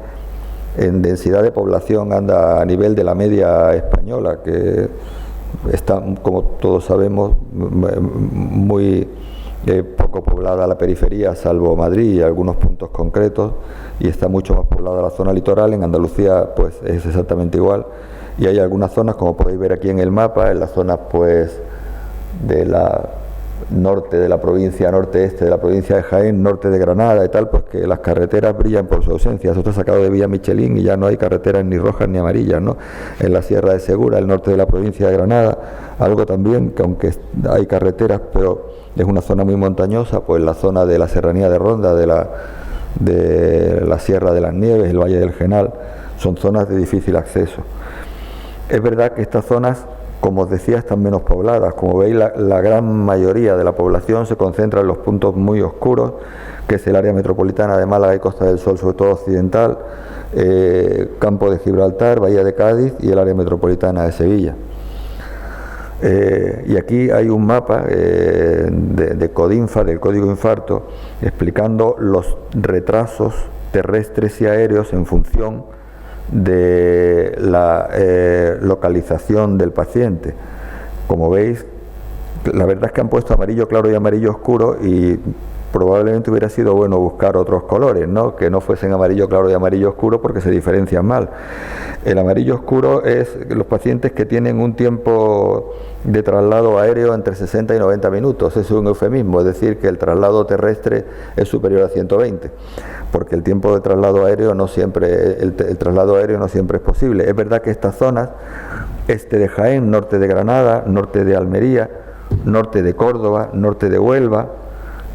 En densidad de población anda a nivel de la media española, que está, como todos sabemos, muy poco poblada la periferia, salvo Madrid y algunos puntos concretos, y está mucho más poblada la zona litoral. En Andalucía pues es exactamente igual, y hay algunas zonas, como podéis ver aquí en el mapa, en las zonas pues de la norte de la provincia, norte-este de la provincia de Jaén, norte de Granada y tal, pues que las carreteras brillan por su ausencia. Eso está sacado de Vía Michelin y ya no hay carreteras ni rojas ni amarillas, ¿no? En la Sierra de Segura, el norte de la provincia de Granada, algo también que aunque hay carreteras, pero es una zona muy montañosa, pues la zona de la Serranía de Ronda, de la Sierra de las Nieves, el Valle del Genal, son zonas de difícil acceso. Es verdad que estas zonas, como os decía, están menos pobladas. Como veis, la gran mayoría de la población se concentra en los puntos muy oscuros, que es el área metropolitana de Málaga y Costa del Sol, sobre todo occidental, Campo de Gibraltar, Bahía de Cádiz y el área metropolitana de Sevilla. Y aquí hay un mapa de Codinfa, del código infarto, explicando los retrasos terrestres y aéreos en función de la localización del paciente. Como veis, la verdad es que han puesto amarillo claro y amarillo oscuro, y probablemente hubiera sido bueno buscar otros colores, ¿no? Que no fuesen amarillo claro y amarillo oscuro, porque se diferencian mal. El amarillo oscuro es los pacientes que tienen un tiempo de traslado aéreo entre 60 y 90 minutos. Es un eufemismo, es decir, que el traslado terrestre es superior a 120, porque el tiempo de traslado aéreo no siempre, el traslado aéreo no siempre es posible. Es verdad que estas zonas, este de Jaén, norte de Granada, norte de Almería, norte de Córdoba, norte de Huelva,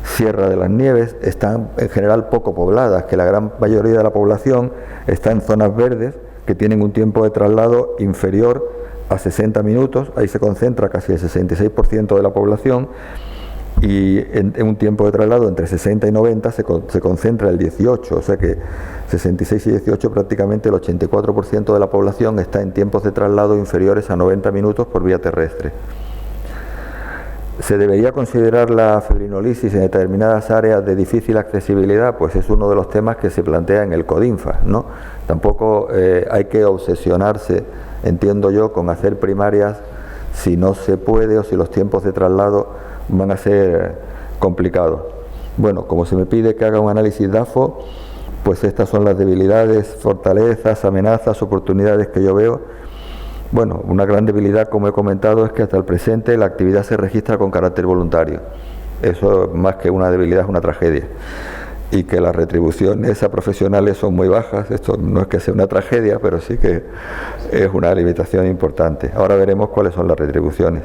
Sierra de las Nieves, están en general poco pobladas, que la gran mayoría de la población está en zonas verdes que tienen un tiempo de traslado inferior a 60 minutos, ahí se concentra casi el 66% de la población, y en un tiempo de traslado entre 60 y 90 se concentra el 18, o sea que 66 y 18 prácticamente el 84% de la población está en tiempos de traslado inferiores a 90 minutos por vía terrestre. ¿Se debería considerar la fibrinolisis en determinadas áreas de difícil accesibilidad? Pues es uno de los temas que se plantea en el CODINFA, ¿no? Tampoco hay que obsesionarse, entiendo yo, con hacer primarias si no se puede o si los tiempos de traslado van a ser complicados. Bueno, como se me pide que haga un análisis DAFO, pues estas son las debilidades, fortalezas, amenazas, oportunidades que yo veo. Bueno, una gran debilidad, como he comentado, es que hasta el presente la actividad se registra con carácter voluntario. Eso, más que una debilidad, es una tragedia. Y que las retribuciones a profesionales son muy bajas. Esto no es que sea una tragedia, pero sí que es una limitación importante. Ahora veremos cuáles son las retribuciones.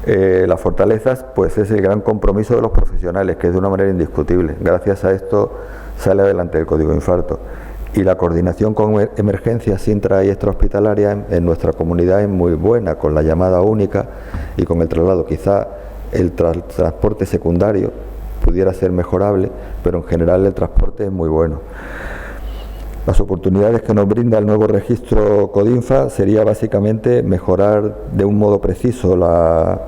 Las fortalezas, pues es el gran compromiso de los profesionales, que es de una manera indiscutible. Gracias a esto sale adelante el código infarto. Y la coordinación con emergencias intra y extrahospitalaria en nuestra comunidad es muy buena, con la llamada única y con el traslado. Quizá el transporte secundario pudiera ser mejorable, pero en general el transporte es muy bueno. Las oportunidades que nos brinda el nuevo registro Codinfa sería básicamente mejorar de un modo preciso la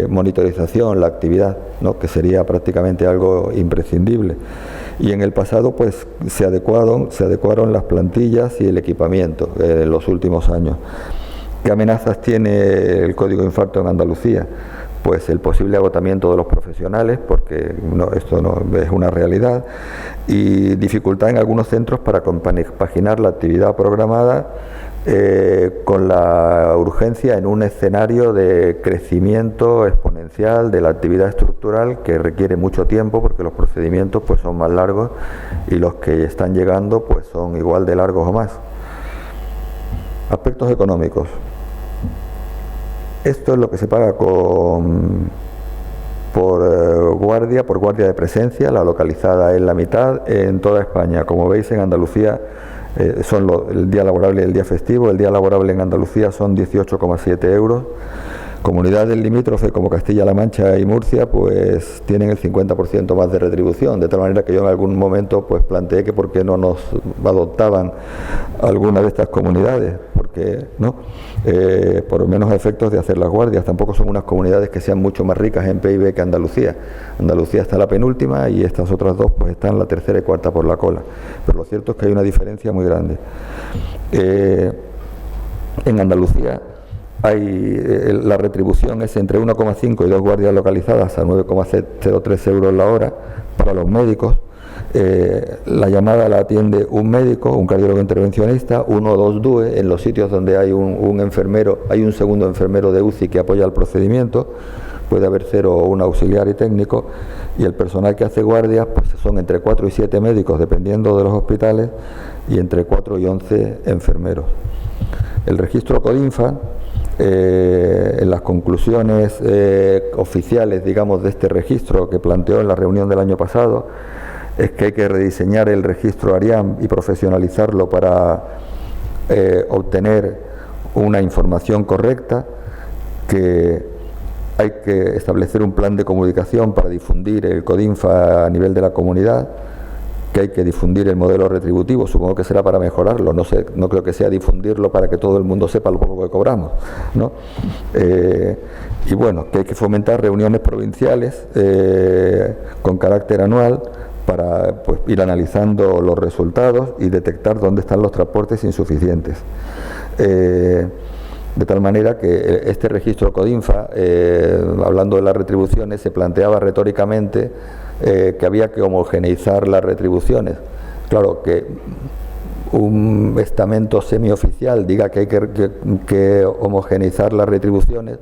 monitorización, la actividad, ¿no?, que sería prácticamente algo imprescindible. Y en el pasado pues se adecuaron las plantillas y el equipamiento en los últimos años. ¿Qué amenazas tiene el código infarto en Andalucía? Pues el posible agotamiento de los profesionales, porque esto no es una realidad, y dificultad en algunos centros para compaginar la actividad programada con la urgencia en un escenario de crecimiento exponencial de la actividad estructural que requiere mucho tiempo, porque los procedimientos pues son más largos y los que están llegando pues son igual de largos o más. Aspectos económicos. Esto es lo que se paga por guardia de presencia. La localizada es la mitad en toda España. Como veis, en Andalucía son el día laborable y el día festivo. El día laborable en Andalucía son 18,7 euros. Comunidades limítrofes como Castilla-La Mancha y Murcia pues tienen el 50% más de retribución, de tal manera que yo en algún momento pues planteé que por qué no nos adoptaban alguna de estas comunidades, porque no, por lo menos a efectos de hacer las guardias. Tampoco son unas comunidades que sean mucho más ricas en PIB que Andalucía. Andalucía está la penúltima y estas otras dos pues están la tercera y cuarta por la cola, pero lo cierto es que hay una diferencia muy grande. En Andalucía la retribución es entre 1,5 y 2 guardias localizadas a 9,03 euros la hora para los médicos. La llamada la atiende un médico, un cardiólogo intervencionista, 1 o 2 DUE en los sitios donde hay un enfermero, hay un segundo enfermero de UCI que apoya el procedimiento, puede haber 0 o un auxiliar y técnico, y el personal que hace guardias pues son entre 4 y 7 médicos dependiendo de los hospitales y entre 4 y 11 enfermeros. El registro Codinfa, en las conclusiones oficiales, digamos, de este registro que planteó en la reunión del año pasado, es que hay que rediseñar el registro ARIAM y profesionalizarlo para obtener una información correcta, que hay que establecer un plan de comunicación para difundir el Codinfa a nivel de la comunidad, que hay que difundir el modelo retributivo, supongo que será para mejorarlo, no sé, no creo que sea difundirlo para que todo el mundo sepa lo poco que cobramos, ¿no? Y bueno, que hay que fomentar reuniones provinciales con carácter anual para pues, ir analizando los resultados y detectar dónde están los transportes insuficientes. De tal manera que este registro Codinfa, hablando de las retribuciones, se planteaba retóricamente que había que homogeneizar las retribuciones. Claro, que un estamento semioficial diga que hay que homogeneizar las retribuciones,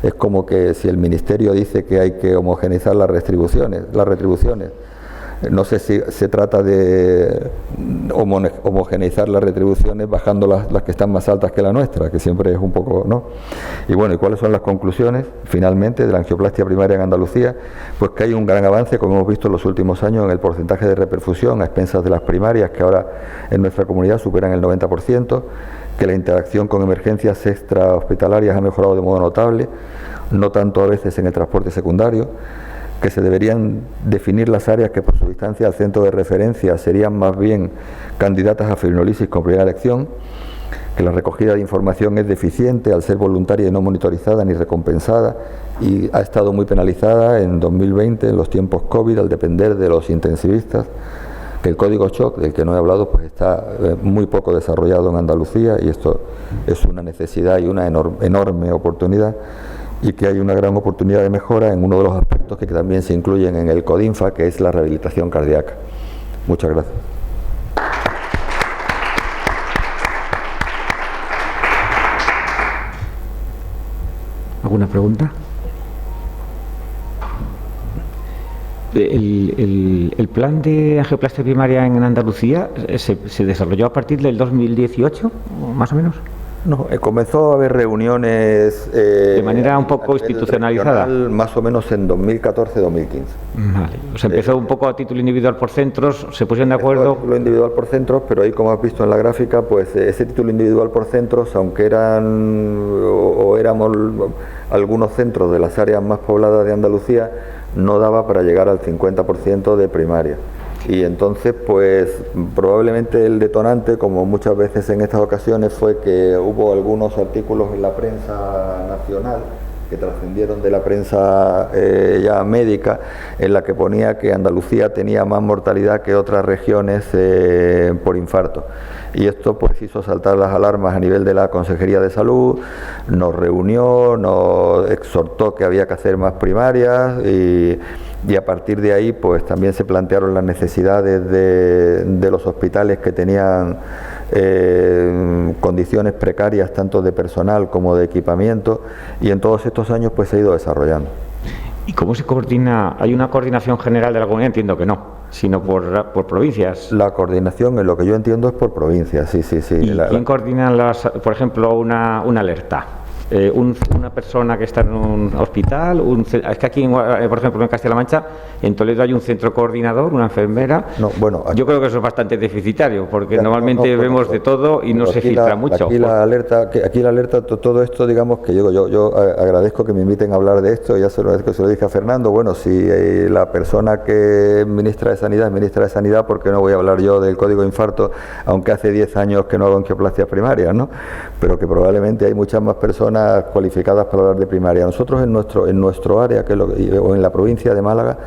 es como que si el Ministerio dice que hay que homogeneizar las retribuciones. No sé si se trata de homogeneizar las retribuciones bajando las que están más altas que la nuestra, que siempre es un poco, ¿no? Y bueno, ¿y cuáles son las conclusiones, finalmente, de la angioplastia primaria en Andalucía? Pues que hay un gran avance, como hemos visto en los últimos años, en el porcentaje de reperfusión a expensas de las primarias, que ahora en nuestra comunidad superan el 90%, que la interacción con emergencias extrahospitalarias ha mejorado de modo notable, no tanto a veces en el transporte secundario, que se deberían definir las áreas que por su distancia al centro de referencia serían más bien candidatas a fibrinolisis con primera elección, que la recogida de información es deficiente al ser voluntaria y no monitorizada ni recompensada, y ha estado muy penalizada en 2020 en los tiempos COVID al depender de los intensivistas, que el código SHOC, del que no he hablado, pues está muy poco desarrollado en Andalucía, y esto es una necesidad y una enorme oportunidad, y que hay una gran oportunidad de mejora en uno de los aspectos que también se incluyen en el Codinfa, que es la rehabilitación cardíaca. Muchas gracias. ¿Alguna pregunta? El plan de angioplastia primaria en Andalucía se desarrolló a partir del 2018, más o menos. No, comenzó a haber reuniones de manera un poco institucionalizada, más o menos en 2014-2015. Vale, o sea, empezó un poco a título individual por centros, se pusieron de acuerdo. A título individual por centros, pero ahí, como has visto en la gráfica, pues ese título individual por centros, aunque éramos algunos centros de las áreas más pobladas de Andalucía, no daba para llegar al 50% de primaria. Y entonces, pues probablemente el detonante, como muchas veces en estas ocasiones, fue que hubo algunos artículos en la prensa nacional que trascendieron de la prensa ya médica, en la que ponía que Andalucía tenía más mortalidad que otras regiones por infarto. Y esto pues hizo saltar las alarmas a nivel de la Consejería de Salud, nos reunió, nos exhortó que había que hacer más primarias y a partir de ahí pues también se plantearon las necesidades de los hospitales que tenían condiciones precarias tanto de personal como de equipamiento, y en todos estos años pues se ha ido desarrollando. ¿Y cómo se coordina? ¿Hay una coordinación general de la comunidad? Entiendo que no, sino por provincias. La coordinación, en lo que yo entiendo, es por provincias, sí. ¿Y quién coordina, por ejemplo, una alerta? Una persona que está en un hospital, es que aquí, por ejemplo, en Castilla-La Mancha, en Toledo hay un centro coordinador, una enfermera. No, bueno, aquí, yo creo que eso es bastante deficitario, porque normalmente vemos de todo y no se filtra mucho. Aquí la alerta, todo esto, digamos que yo agradezco que me inviten a hablar de esto, ya se lo dije a Fernando. Bueno, si la persona que es ministra de Sanidad, ¿por qué no voy a hablar yo del código infarto, aunque hace 10 años que no hago angioplastias primarias, ¿no? Pero que probablemente hay muchas más personas cualificadas para hablar de primaria. Nosotros en nuestro área, o en la provincia de Málaga,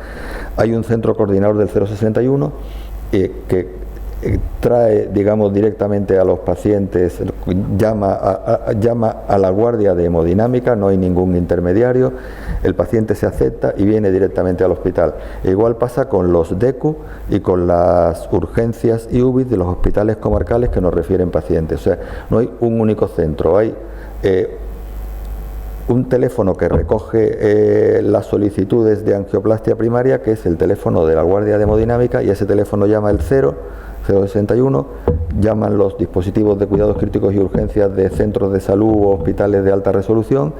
hay un centro coordinador del 061 que trae, digamos, directamente a los pacientes, llama a la guardia de hemodinámica, no hay ningún intermediario, el paciente se acepta y viene directamente al hospital. Igual pasa con los DECU y con las urgencias y UBI de los hospitales comarcales que nos refieren pacientes. O sea, no hay un único centro, hay un teléfono que recoge las solicitudes de angioplastia primaria, que es el teléfono de la guardia de hemodinámica, y ese teléfono llama el 061, llaman los dispositivos de cuidados críticos y urgencias de centros de salud o hospitales de alta resolución,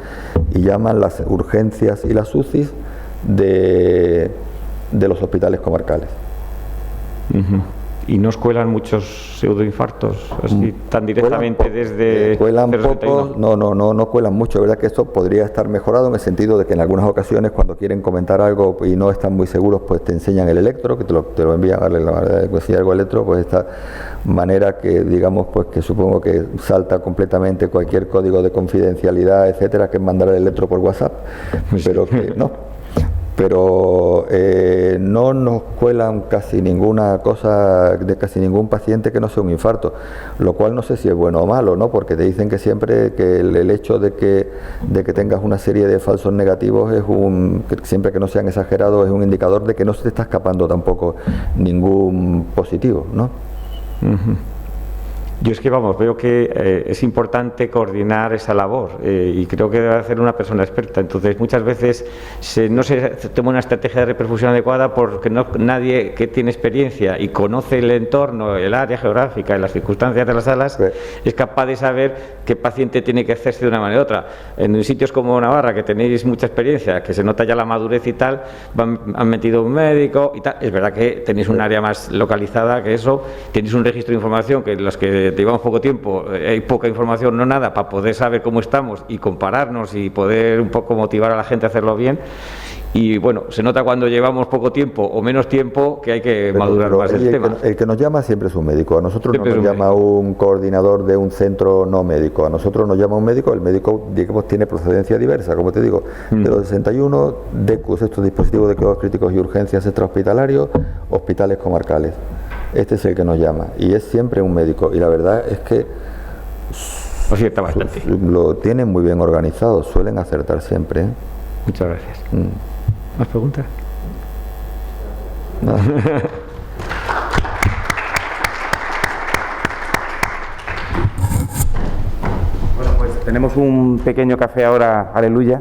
y llaman las urgencias y las UCIs de los hospitales comarcales. ¿Y nos cuelan muchos pseudoinfartos así tan directamente desde cuelan 061? pocos, no cuelan mucho. Es verdad que esto podría estar mejorado en el sentido de que en algunas ocasiones, cuando quieren comentar algo y no están muy seguros, pues te enseñan el electro, que te lo envían, si algo electro, pues esta manera que, digamos, pues que supongo que salta completamente cualquier código de confidencialidad, etcétera, que es mandar el electro por WhatsApp, pero que no. Pero no nos cuelan casi ninguna cosa de casi ningún paciente que no sea un infarto, lo cual no sé si es bueno o malo, ¿no? Porque te dicen que siempre que el hecho de que tengas una serie de falsos negativos que siempre que no sean exagerados, es un indicador de que no se te está escapando tampoco ningún positivo, ¿no? Yo es que, veo que es importante coordinar esa labor y creo que debe hacer una persona experta. Entonces, muchas veces no se toma una estrategia de reperfusión adecuada porque nadie que tiene experiencia y conoce el entorno, el área geográfica y las circunstancias de las salas, es capaz de saber qué paciente tiene que hacerse de una manera u otra. En sitios como Navarra, que tenéis mucha experiencia, que se nota ya la madurez y tal, han metido un médico y tal. Es verdad que tenéis un área más localizada que eso, tenéis un registro de información que los que llevamos poco tiempo, hay poca información, no nada, para poder saber cómo estamos y compararnos y poder un poco motivar a la gente a hacerlo bien. Y bueno, se nota cuando llevamos poco tiempo o menos tiempo que hay que madurar más el tema. El que nos llama siempre es un médico. A nosotros siempre no nos llama un coordinador de un centro no médico. A nosotros nos llama un médico. El médico, digamos, tiene procedencia diversa, como te digo. De los 61, DECUS, estos dispositivos de cuidados críticos y urgencias extrahospitalarios, hospitales comarcales. Este es el que nos llama. Y es siempre un médico. Y la verdad es que acierta bastante. Lo tienen muy bien organizado. Suelen acertar siempre, ¿eh? Muchas gracias. ¿Más preguntas? No. Bueno, pues tenemos un pequeño café ahora, aleluya.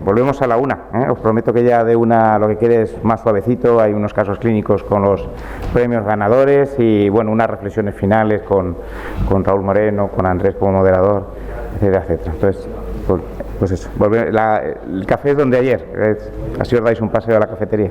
Volvemos a la una, ¿eh? Os prometo que ya de una lo que quede es más suavecito. Hay unos casos clínicos con los premios ganadores y bueno, unas reflexiones finales con Raúl Moreno, con Andrés como moderador, etcétera, etcétera. Entonces, pues eso, el café es donde ayer, así os dais un paseo a la cafetería.